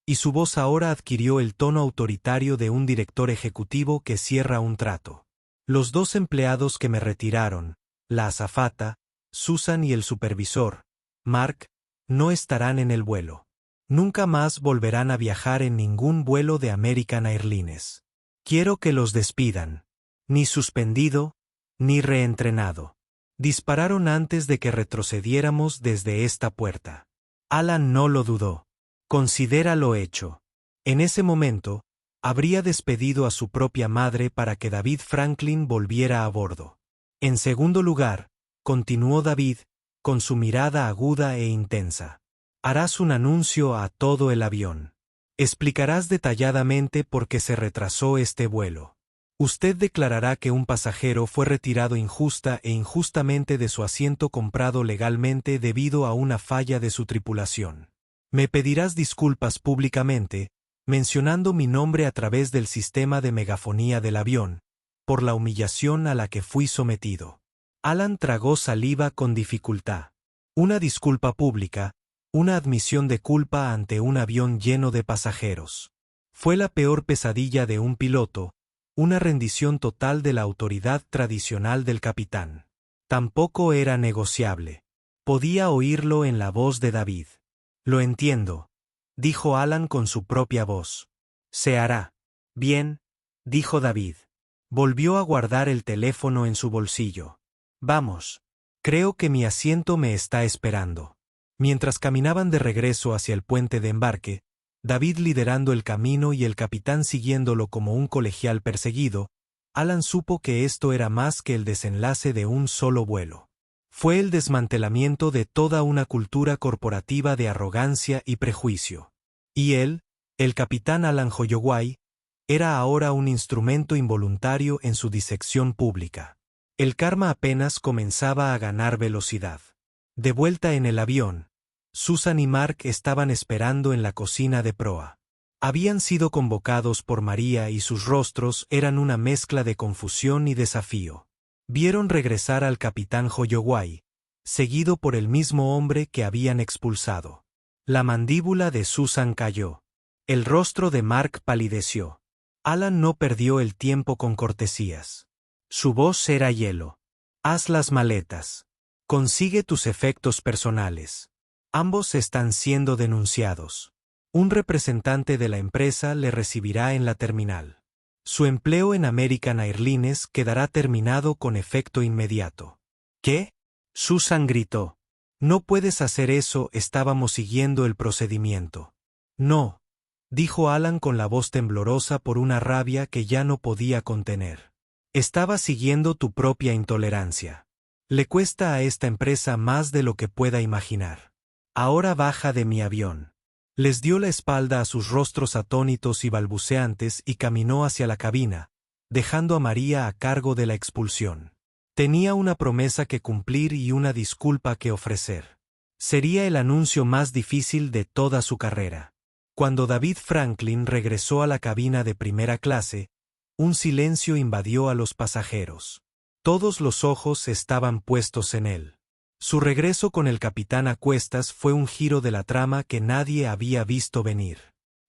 S1: y su voz ahora adquirió el tono autoritario de un director ejecutivo que cierra un trato. Los dos empleados que me retiraron, la azafata, Susan y el supervisor, Mark, no estarán en el vuelo. Nunca más volverán a viajar en ningún vuelo de American Airlines. Quiero que los despidan. Ni suspendido, ni reentrenado. Dispararon antes de que retrocediéramos desde esta puerta. Alan no lo dudó. Considera lo hecho. En ese momento, habría despedido a su propia madre para que David Franklin volviera a bordo. En segundo lugar, continuó David, con su mirada aguda e intensa. Harás un anuncio a todo el avión. Explicarás detalladamente por qué se retrasó este vuelo. Usted declarará que un pasajero fue retirado injusta e injustamente de su asiento comprado legalmente debido a una falla de su tripulación. Me pedirás disculpas públicamente, mencionando mi nombre a través del sistema de megafonía del avión, por la humillación a la que fui sometido. Alan tragó saliva con dificultad. Una disculpa pública, una admisión de culpa ante un avión lleno de pasajeros. Fue la peor pesadilla de un piloto, una rendición total de la autoridad tradicional del capitán. Tampoco era negociable. Podía oírlo en la voz de David. Lo entiendo, dijo Alan con su propia voz. Se hará. Bien, dijo David. Volvió a guardar el teléfono en su bolsillo. Vamos. Creo que mi asiento me está esperando. Mientras caminaban de regreso hacia el puente de embarque, David liderando el camino y el capitán siguiéndolo como un colegial perseguido, Alan supo que esto era más que el desenlace de un solo vuelo. Fue el desmantelamiento de toda una cultura corporativa de arrogancia y prejuicio. Y él, el capitán Alan Holloway, era ahora un instrumento involuntario en su disección pública. El karma apenas comenzaba a ganar velocidad. De vuelta en el avión, Susan y Mark estaban esperando en la cocina de proa. Habían sido convocados por María y sus rostros eran una mezcla de confusión y desafío. Vieron regresar al capitán Holloway, seguido por el mismo hombre que habían expulsado. La mandíbula de Susan cayó. El rostro de Mark palideció. Alan no perdió el tiempo con cortesías. Su voz era hielo. Haz las maletas. Consigue tus efectos personales. Ambos están siendo denunciados. Un representante de la empresa le recibirá en la terminal. Su empleo en American Airlines quedará terminado con efecto inmediato. ¿Qué? Susan gritó. No puedes hacer eso, estábamos siguiendo el procedimiento. No, dijo Alan con la voz temblorosa por una rabia que ya no podía contener. Estaba siguiendo tu propia intolerancia. Le cuesta a esta empresa más de lo que pueda imaginar. Ahora baja de mi avión. Les dio la espalda a sus rostros atónitos y balbuceantes y caminó hacia la cabina, dejando a María a cargo de la expulsión. Tenía una promesa que cumplir y una disculpa que ofrecer. Sería el anuncio más difícil de toda su carrera. Cuando David Franklin regresó a la cabina de primera clase, un silencio invadió a los pasajeros. Todos los ojos estaban puestos en él. Su regreso con el capitán a cuestas fue un giro de la trama que nadie había visto venir.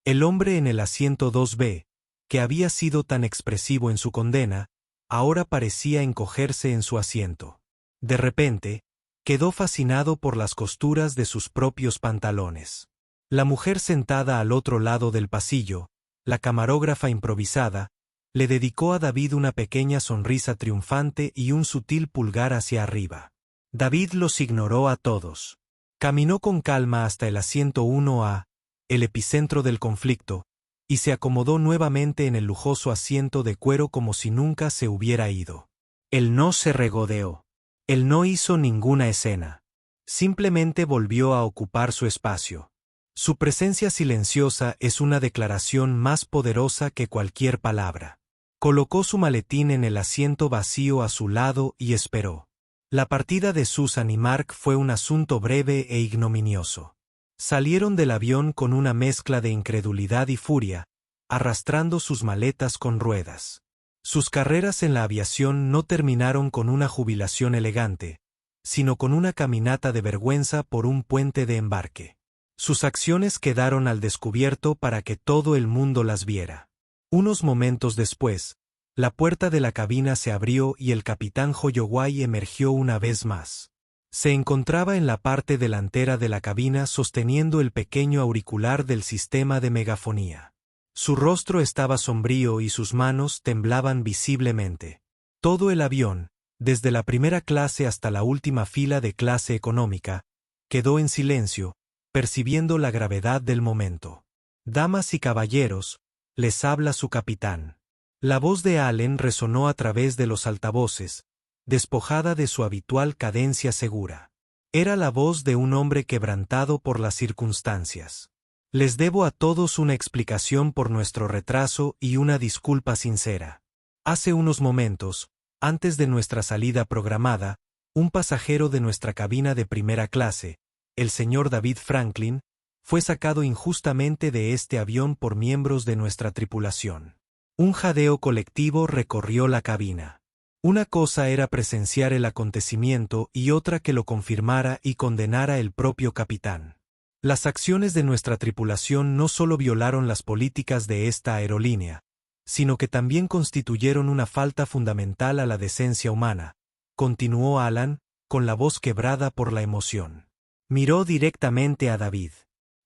S1: El hombre en el asiento 2B, que había sido tan expresivo en su condena, ahora parecía encogerse en su asiento. De repente, quedó fascinado por las costuras de sus propios pantalones. La mujer sentada al otro lado del pasillo, la camarógrafa improvisada, le dedicó a David una pequeña sonrisa triunfante y un sutil pulgar hacia arriba. David los ignoró a todos. Caminó con calma hasta el asiento 1A, el epicentro del conflicto, y se acomodó nuevamente en el lujoso asiento de cuero como si nunca se hubiera ido. Él no se regodeó. Él no hizo ninguna escena. Simplemente volvió a ocupar su espacio. Su presencia silenciosa es una declaración más poderosa que cualquier palabra. Colocó su maletín en el asiento vacío a su lado y esperó. La partida de Susan y Mark fue un asunto breve e ignominioso. Salieron del avión con una mezcla de incredulidad y furia, arrastrando sus maletas con ruedas. Sus carreras en la aviación no terminaron con una jubilación elegante, sino con una caminata de vergüenza por un puente de embarque. Sus acciones quedaron al descubierto para que todo el mundo las viera. Unos momentos después, la puerta de la cabina se abrió y el capitán Holloway emergió una vez más. Se encontraba en la parte delantera de la cabina sosteniendo el pequeño auricular del sistema de megafonía. Su rostro estaba sombrío y sus manos temblaban visiblemente. Todo el avión, desde la primera clase hasta la última fila de clase económica, quedó en silencio, percibiendo la gravedad del momento. Damas y caballeros, les habla su capitán. La voz de Allen resonó a través de los altavoces, despojada de su habitual cadencia segura. Era la voz de un hombre quebrantado por las circunstancias. Les debo a todos una explicación por nuestro retraso y una disculpa sincera. Hace unos momentos, antes de nuestra salida programada, un pasajero de nuestra cabina de primera clase, el señor David Franklin, fue sacado injustamente de este avión por miembros de nuestra tripulación. Un jadeo colectivo recorrió la cabina. Una cosa era presenciar el acontecimiento y otra que lo confirmara y condenara el propio capitán. Las acciones de nuestra tripulación no solo violaron las políticas de esta aerolínea, sino que también constituyeron una falta fundamental a la decencia humana, continuó Alan, con la voz quebrada por la emoción. Miró directamente a David.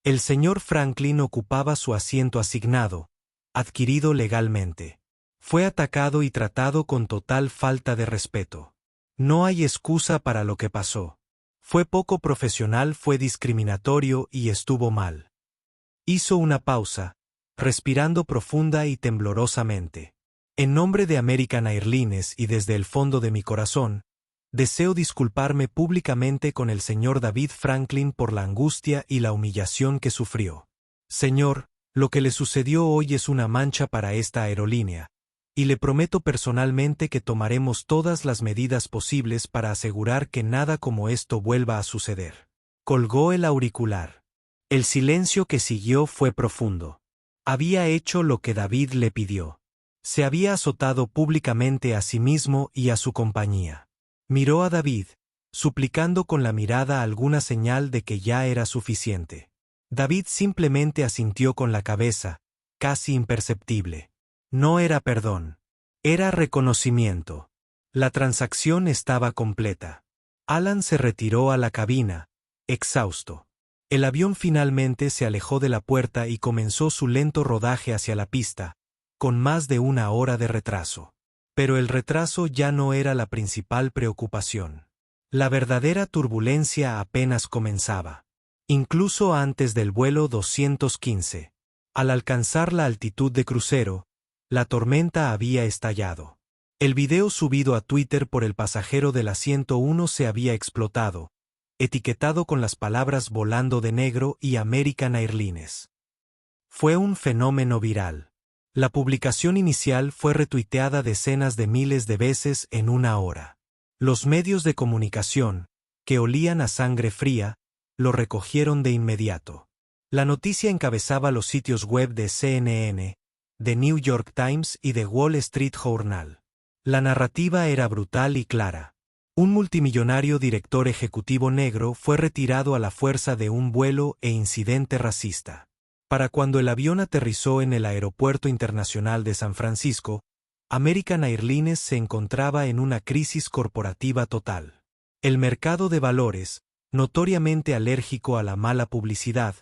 S1: El señor Franklin ocupaba su asiento asignado, adquirido legalmente. Fue atacado y tratado con total falta de respeto. No hay excusa para lo que pasó. Fue poco profesional, fue discriminatorio y estuvo mal. Hizo una pausa, respirando profunda y temblorosamente. En nombre de American Airlines y desde el fondo de mi corazón, deseo disculparme públicamente con el señor David Franklin por la angustia y la humillación que sufrió. Señor, lo que le sucedió hoy es una mancha para esta aerolínea, y le prometo personalmente que tomaremos todas las medidas posibles para asegurar que nada como esto vuelva a suceder. Colgó el auricular. El silencio que siguió fue profundo. Había hecho lo que David le pidió. Se había azotado públicamente a sí mismo y a su compañía. Miró a David, suplicando con la mirada alguna señal de que ya era suficiente. David simplemente asintió con la cabeza, casi imperceptible. No era perdón. Era reconocimiento. La transacción estaba completa. Alan se retiró a la cabina, exhausto. El avión finalmente se alejó de la puerta y comenzó su lento rodaje hacia la pista, con más de 1 hora de retraso. Pero el retraso ya no era la principal preocupación. La verdadera turbulencia apenas comenzaba. Incluso antes del vuelo 215. Al alcanzar la altitud de crucero, la tormenta había estallado. El video subido a Twitter por el pasajero de la 101 se había explotado, etiquetado con las palabras volando de negro y American Airlines. Fue un fenómeno viral. La publicación inicial fue retuiteada decenas de miles de veces en 1 hora. Los medios de comunicación, que olían a sangre fría, lo recogieron de inmediato. La noticia encabezaba los sitios web de CNN, The New York Times y The Wall Street Journal. La narrativa era brutal y clara. Un multimillonario director ejecutivo negro fue retirado a la fuerza de un vuelo e incidente racista. Para cuando el avión aterrizó en el Aeropuerto Internacional de San Francisco, American Airlines se encontraba en una crisis corporativa total. El mercado de valores, notoriamente alérgico a la mala publicidad,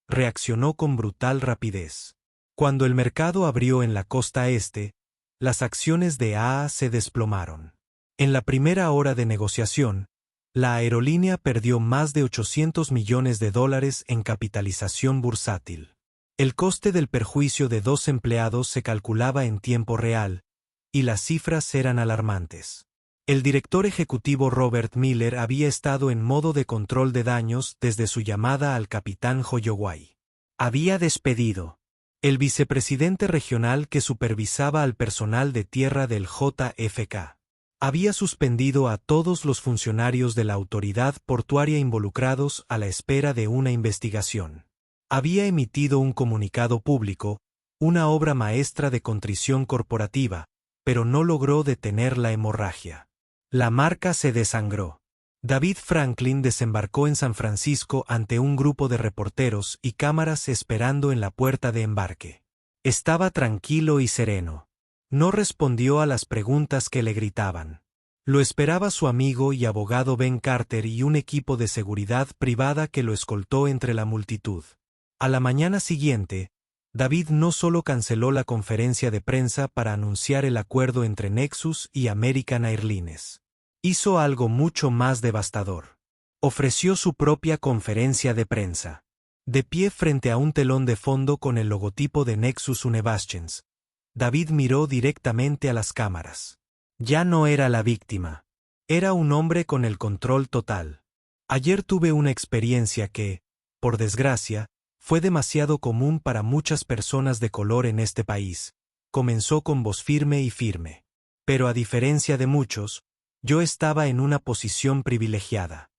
S1: reaccionó con brutal rapidez. Cuando el mercado abrió en la costa este, las acciones de AA se desplomaron. En la primera hora de negociación, la aerolínea perdió más de $800 millones en capitalización bursátil. El coste del perjuicio de 2 empleados se calculaba en tiempo real, y las cifras eran alarmantes. El director ejecutivo Robert Miller había estado en modo de control de daños desde su llamada al capitán Holloway. Había despedido el vicepresidente regional que supervisaba al personal de tierra del JFK. Había suspendido a todos los funcionarios de la autoridad portuaria involucrados a la espera de una investigación. Había emitido un comunicado público, una obra maestra de contrición corporativa, pero no logró detener la hemorragia. La marca se desangró. David Franklin desembarcó en San Francisco ante un grupo de reporteros y cámaras esperando en la puerta de embarque. Estaba tranquilo y sereno. No respondió a las preguntas que le gritaban. Lo esperaba su amigo y abogado Ben Carter y un equipo de seguridad privada que lo escoltó entre la multitud. A la mañana siguiente, David no solo canceló la conferencia de prensa para anunciar el acuerdo entre Nexus y American Airlines. Hizo algo mucho más devastador. Ofreció su propia conferencia de prensa. De pie frente a un telón de fondo con el logotipo de Nexus Univations, David miró directamente a las cámaras. Ya no era la víctima. Era un hombre con el control total. Ayer tuve una experiencia que, por desgracia, fue demasiado común para muchas personas de color en este país. Comenzó con voz firme y firme. Pero a diferencia de muchos, yo estaba en una posición privilegiada.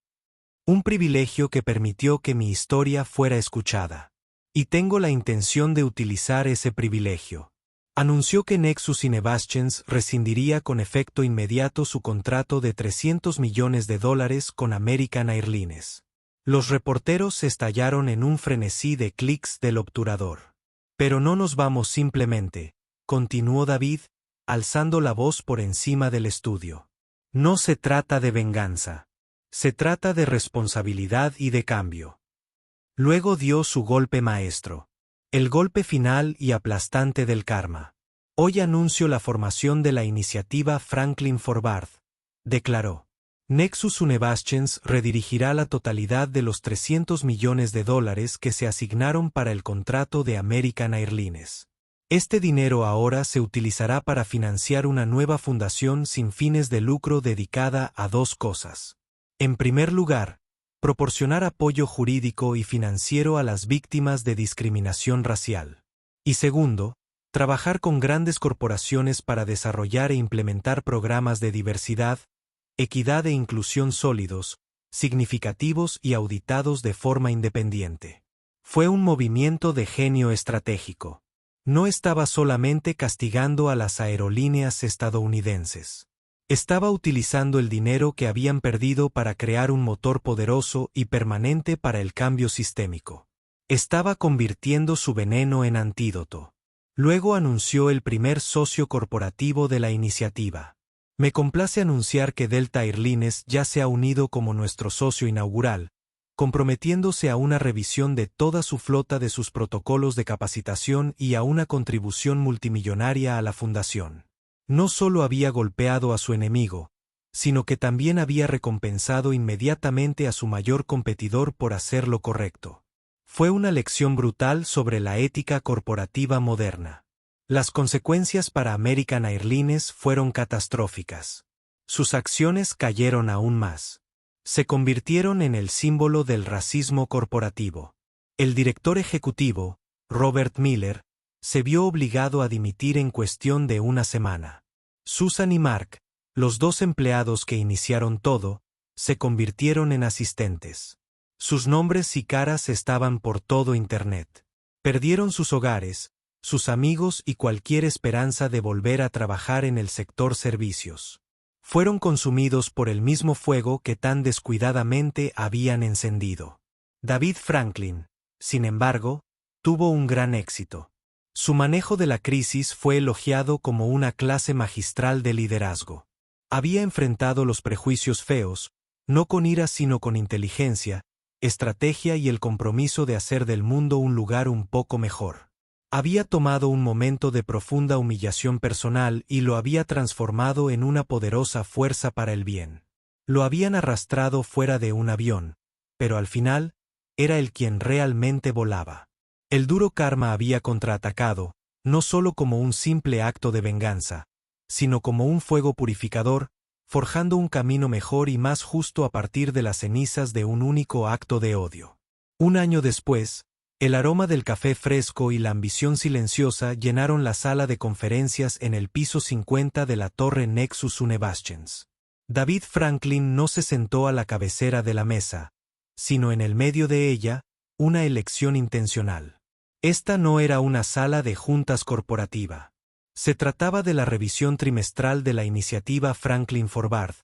S1: Un privilegio que permitió que mi historia fuera escuchada. Y tengo la intención de utilizar ese privilegio. Anunció que Nexus Univations rescindiría con efecto inmediato su contrato de $300 millones con American Airlines. Los reporteros estallaron en un frenesí de clics del obturador. Pero no nos vamos simplemente, continuó David, alzando la voz por encima del estudio. No se trata de venganza. Se trata de responsabilidad y de cambio. Luego dio su golpe maestro. El golpe final y aplastante del karma. Hoy anuncio la formación de la iniciativa Franklin Forward, declaró. Nexus Univations redirigirá la totalidad de los $300 millones que se asignaron para el contrato de American Airlines. Este dinero ahora se utilizará para financiar una nueva fundación sin fines de lucro dedicada a 2 cosas. En primer lugar, proporcionar apoyo jurídico y financiero a las víctimas de discriminación racial. Y segundo, trabajar con grandes corporaciones para desarrollar e implementar programas de diversidad, equidad e inclusión sólidos, significativos y auditados de forma independiente. Fue un movimiento de genio estratégico. No estaba solamente castigando a las aerolíneas estadounidenses. Estaba utilizando el dinero que habían perdido para crear un motor poderoso y permanente para el cambio sistémico. Estaba convirtiendo su veneno en antídoto. Luego anunció el primer socio corporativo de la iniciativa. Me complace anunciar que Delta Airlines ya se ha unido como nuestro socio inaugural, comprometiéndose a una revisión de toda su flota de sus protocolos de capacitación y a una contribución multimillonaria a la fundación. No solo había golpeado a su enemigo, sino que también había recompensado inmediatamente a su mayor competidor por hacer lo correcto. Fue una lección brutal sobre la ética corporativa moderna. Las consecuencias para American Airlines fueron catastróficas. Sus acciones cayeron aún más. Se convirtieron en el símbolo del racismo corporativo. El director ejecutivo, Robert Miller, se vio obligado a dimitir en cuestión de una semana. Susan y Mark, los dos empleados que iniciaron todo, se convirtieron en asistentes. Sus nombres y caras estaban por todo Internet. Perdieron sus hogares, sus amigos y cualquier esperanza de volver a trabajar en el sector servicios. Fueron consumidos por el mismo fuego que tan descuidadamente habían encendido. David Franklin, sin embargo, tuvo un gran éxito. Su manejo de la crisis fue elogiado como una clase magistral de liderazgo. Había enfrentado los prejuicios feos, no con ira sino con inteligencia, estrategia y el compromiso de hacer del mundo un lugar un poco mejor. Había tomado un momento de profunda humillación personal y lo había transformado en una poderosa fuerza para el bien. Lo habían arrastrado fuera de un avión, pero al final, era él quien realmente volaba. El duro karma había contraatacado, no solo como un simple acto de venganza, sino como un fuego purificador, forjando un camino mejor y más justo a partir de las cenizas de un único acto de odio. Un año después, el aroma del café fresco y la ambición silenciosa llenaron la sala de conferencias en el piso 50 de la torre Nexus Univaschens. David Franklin no se sentó a la cabecera de la mesa, sino en el medio de ella, una elección intencional. Esta no era una sala de juntas corporativa. Se trataba de la revisión trimestral de la iniciativa Franklin Forward,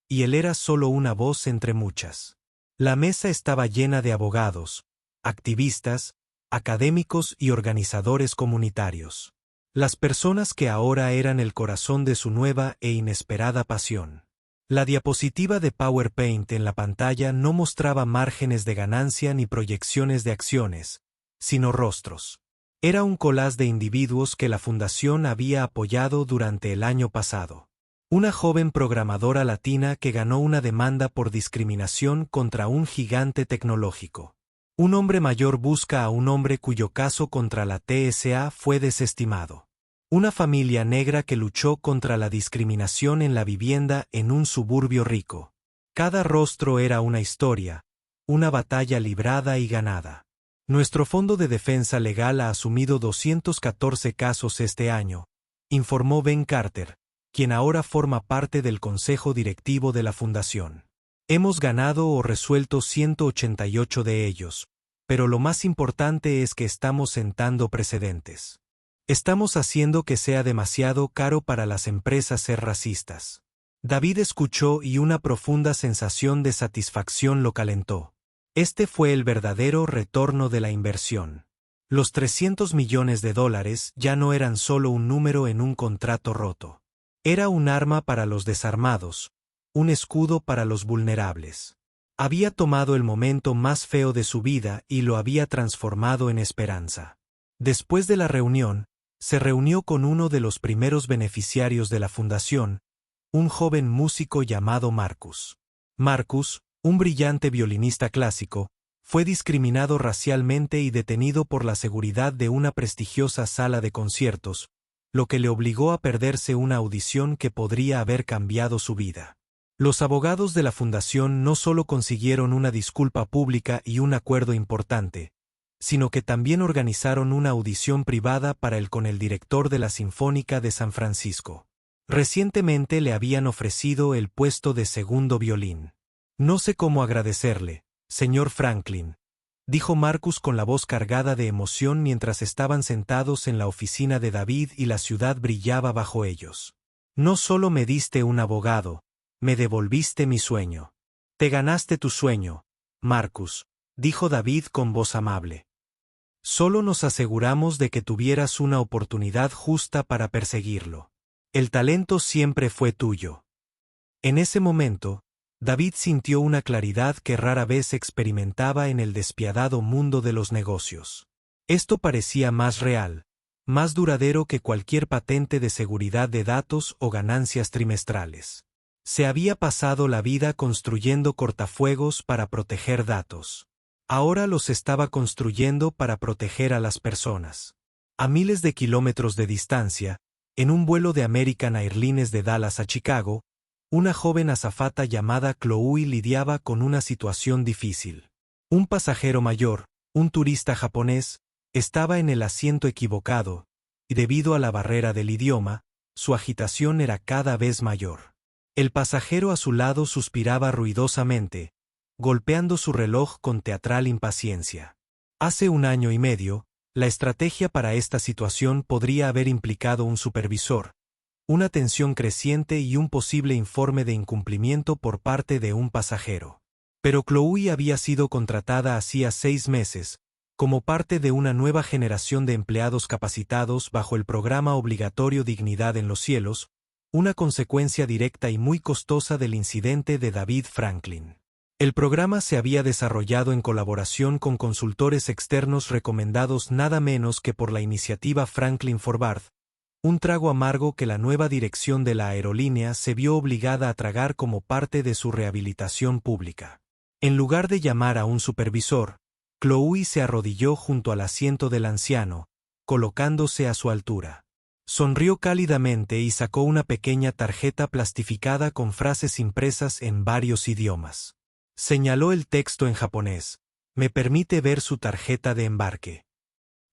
S1: y él era solo una voz entre muchas. La mesa estaba llena de abogados, activistas, académicos y organizadores comunitarios. Las personas que ahora eran el corazón de su nueva e inesperada pasión. La diapositiva de PowerPoint en la pantalla no mostraba márgenes de ganancia ni proyecciones de acciones, sino rostros. Era un collage de individuos que la fundación había apoyado durante el año pasado. Una joven programadora latina que ganó una demanda por discriminación contra un gigante tecnológico. Un hombre mayor busca a un hombre cuyo caso contra la TSA fue desestimado. Una familia negra que luchó contra la discriminación en la vivienda en un suburbio rico. Cada rostro era una historia, una batalla librada y ganada. Nuestro Fondo de Defensa Legal ha asumido 214 casos este año, informó Ben Carter, quien ahora forma parte del consejo directivo de la fundación. Hemos ganado o resuelto 188 de ellos, pero lo más importante es que estamos sentando precedentes. Estamos haciendo que sea demasiado caro para las empresas ser racistas. David escuchó y una profunda sensación de satisfacción lo calentó. Este fue el verdadero retorno de la inversión. Los $300 millones ya no eran solo un número en un contrato roto. Era un arma para los desarmados, un escudo para los vulnerables. Había tomado el momento más feo de su vida y lo había transformado en esperanza. Después de la reunión, se reunió con uno de los primeros beneficiarios de la fundación, un joven músico llamado Marcus. Marcus, un brillante violinista clásico, fue discriminado racialmente y detenido por la seguridad de una prestigiosa sala de conciertos, lo que le obligó a perderse una audición que podría haber cambiado su vida. Los abogados de la fundación no solo consiguieron una disculpa pública y un acuerdo importante, sino que también organizaron una audición privada para él con el director de la Sinfónica de San Francisco. Recientemente le habían ofrecido el puesto de segundo violín. No sé cómo agradecerle, señor Franklin, dijo Marcus con la voz cargada de emoción mientras estaban sentados en la oficina de David y la ciudad brillaba bajo ellos. No solo me diste un abogado, me devolviste mi sueño. Te ganaste tu sueño, Marcus, dijo David con voz amable. Solo nos aseguramos de que tuvieras una oportunidad justa para perseguirlo. El talento siempre fue tuyo. En ese momento, David sintió una claridad que rara vez experimentaba en el despiadado mundo de los negocios. Esto parecía más real, más duradero que cualquier patente de seguridad de datos o ganancias trimestrales. Se había pasado la vida construyendo cortafuegos para proteger datos. Ahora los estaba construyendo para proteger a las personas. A miles de kilómetros de distancia, en un vuelo de American Airlines de Dallas a Chicago, una joven azafata llamada Chloe lidiaba con una situación difícil. Un pasajero mayor, un turista japonés, estaba en el asiento equivocado, y debido a la barrera del idioma, su agitación era cada vez mayor. El pasajero a su lado suspiraba ruidosamente, golpeando su reloj con teatral impaciencia. Hace 1 año y medio, la estrategia para esta situación podría haber implicado un supervisor, una tensión creciente y un posible informe de incumplimiento por parte de un pasajero. Pero Chloe había sido contratada hacía 6 meses, como parte de una nueva generación de empleados capacitados bajo el programa obligatorio Dignidad en los Cielos, una consecuencia directa y muy costosa del incidente de David Franklin. El programa se había desarrollado en colaboración con consultores externos recomendados nada menos que por la iniciativa Franklin Forward, un trago amargo que la nueva dirección de la aerolínea se vio obligada a tragar como parte de su rehabilitación pública. En lugar de llamar a un supervisor, Chloe se arrodilló junto al asiento del anciano, colocándose a su altura. Sonrió cálidamente y sacó una pequeña tarjeta plastificada con frases impresas en varios idiomas. Señaló el texto en japonés. «Me permite ver su tarjeta de embarque».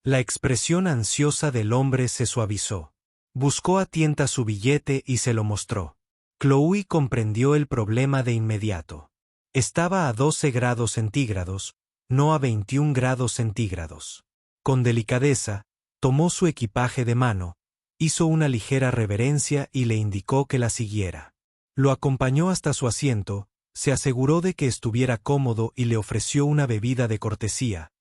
S1: La expresión ansiosa del hombre se suavizó. Buscó a tienta su billete y se lo mostró. Chloe comprendió el problema de inmediato. Estaba a 12 grados centígrados, no a 21 grados centígrados. Con delicadeza, tomó su equipaje de mano, hizo una ligera reverencia y le indicó que la siguiera. Lo acompañó hasta su asiento, se aseguró de que estuviera cómodo y le ofreció una bebida de cortesía,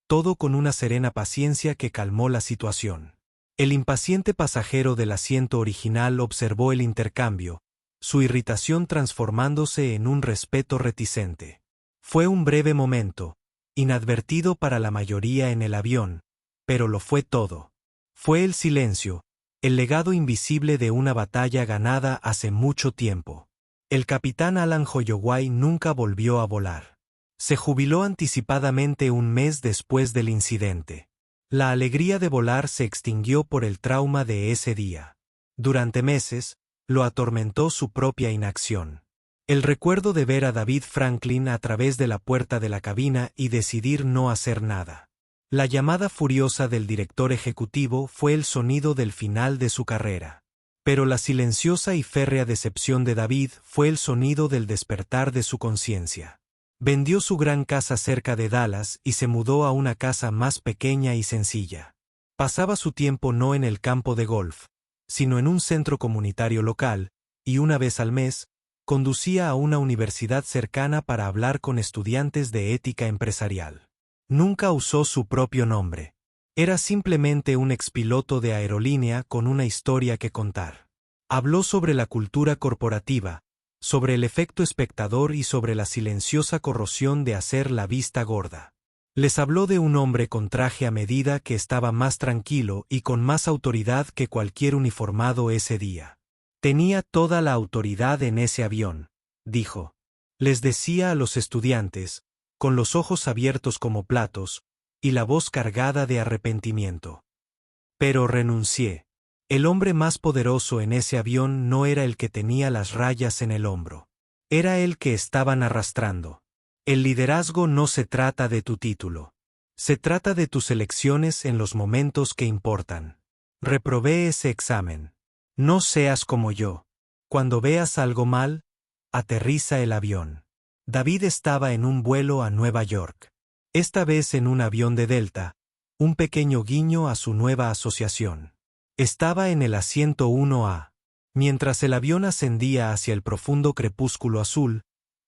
S1: todo con una serena paciencia que calmó la situación. El impaciente pasajero del asiento original observó el intercambio, su irritación transformándose en un respeto reticente. Fue un breve momento, inadvertido para la mayoría en el avión, pero lo fue todo. Fue el silencio, el legado invisible de una batalla ganada hace mucho tiempo. El capitán Alan Holloway nunca volvió a volar. Se jubiló anticipadamente un mes después del incidente. La alegría de volar se extinguió por el trauma de ese día. Durante meses, lo atormentó su propia inacción. El recuerdo de ver a David Franklin a través de la puerta de la cabina y decidir no hacer nada. La llamada furiosa del director ejecutivo fue el sonido del final de su carrera. Pero la silenciosa y férrea decepción de David fue el sonido del despertar de su conciencia. Vendió su gran casa cerca de Dallas y se mudó a una casa más pequeña y sencilla. Pasaba su tiempo no en el campo de golf, sino en un centro comunitario local, y una vez al mes, conducía a una universidad cercana para hablar con estudiantes de ética empresarial. Nunca usó su propio nombre. Era simplemente un expiloto de aerolínea con una historia que contar. Habló sobre la cultura corporativa, sobre el efecto espectador y sobre la silenciosa corrosión de hacer la vista gorda. Les habló de un hombre con traje a medida que estaba más tranquilo y con más autoridad que cualquier uniformado ese día. Tenía toda la autoridad en ese avión, dijo. Les decía a los estudiantes, con los ojos abiertos como platos, y la voz cargada de arrepentimiento. Pero renuncié. El hombre más poderoso en ese avión no era el que tenía las rayas en el hombro. Era el que estaban arrastrando. El liderazgo no se trata de tu título. Se trata de tus elecciones en los momentos que importan. Reprobé ese examen. No seas como yo. Cuando veas algo mal, aterriza el avión. David estaba en un vuelo a Nueva York. Esta vez en un avión de Delta, un pequeño guiño a su nueva asociación. Estaba en el asiento 1A. Mientras el avión ascendía hacia el profundo crepúsculo azul,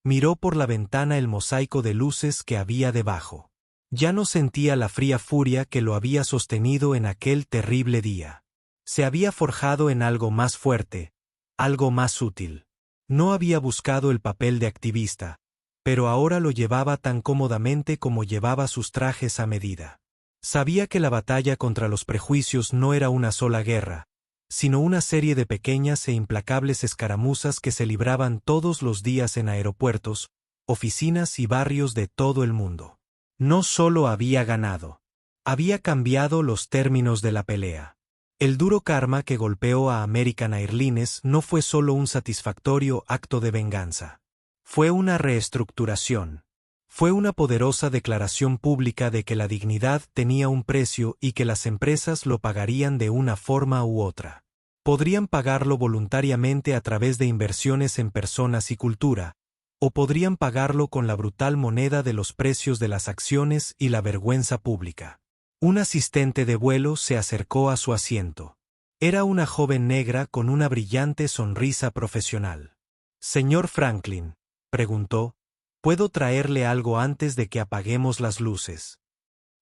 S1: miró por la ventana el mosaico de luces que había debajo. Ya no sentía la fría furia que lo había sostenido en aquel terrible día. Se había forjado en algo más fuerte, algo más útil. No había buscado el papel de activista, pero ahora lo llevaba tan cómodamente como llevaba sus trajes a medida. Sabía que la batalla contra los prejuicios no era una sola guerra, sino una serie de pequeñas e implacables escaramuzas que se libraban todos los días en aeropuertos, oficinas y barrios de todo el mundo. No solo había ganado, había cambiado los términos de la pelea. El duro karma que golpeó a American Airlines no fue solo un satisfactorio acto de venganza. Fue una reestructuración. Fue una poderosa declaración pública de que la dignidad tenía un precio y que las empresas lo pagarían de una forma u otra. Podrían pagarlo voluntariamente a través de inversiones en personas y cultura, o podrían pagarlo con la brutal moneda de los precios de las acciones y la vergüenza pública. Un asistente de vuelo se acercó a su asiento. Era una joven negra con una brillante sonrisa profesional. «Señor Franklin», preguntó, «¿puedo traerle algo antes de que apaguemos las luces?»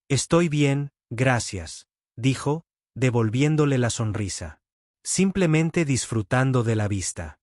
S1: «Estoy bien, gracias», dijo, devolviéndole la sonrisa. «Simplemente disfrutando de la vista».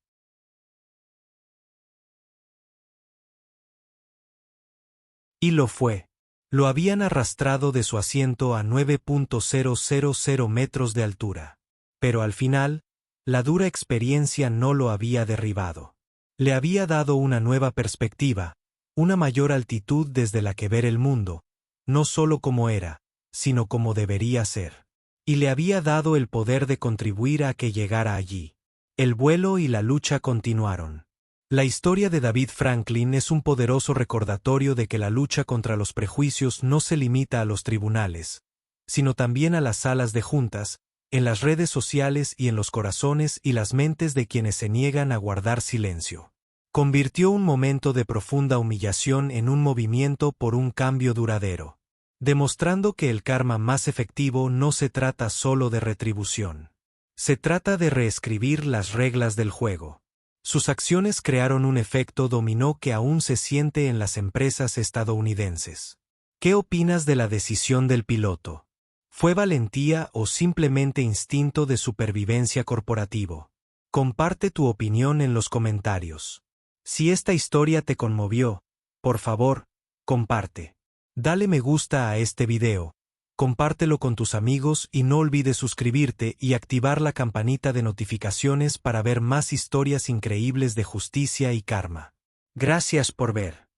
S1: Y lo fue. Lo habían arrastrado de su asiento a 9.000 metros de altura. Pero al final, la dura experiencia no lo había derribado. Le había dado una nueva perspectiva, una mayor altitud desde la que ver el mundo, no solo como era, sino como debería ser. Y le había dado el poder de contribuir a que llegara allí. El vuelo y la lucha continuaron. La historia de David Franklin es un poderoso recordatorio de que la lucha contra los prejuicios no se limita a los tribunales, sino también a las salas de juntas, en las redes sociales y en los corazones y las mentes de quienes se niegan a guardar silencio. Convirtió un momento de profunda humillación en un movimiento por un cambio duradero, demostrando que el karma más efectivo no se trata solo de retribución. Se trata de reescribir las reglas del juego. Sus acciones crearon un efecto dominó que aún se siente en las empresas estadounidenses. ¿Qué opinas de la decisión del piloto? ¿Fue valentía o simplemente instinto de supervivencia corporativo? Comparte tu opinión en los comentarios. Si esta historia te conmovió, por favor, comparte. Dale me gusta a este video, compártelo con tus amigos y no olvides suscribirte y activar la campanita de notificaciones para ver más historias increíbles de justicia y karma. Gracias por ver.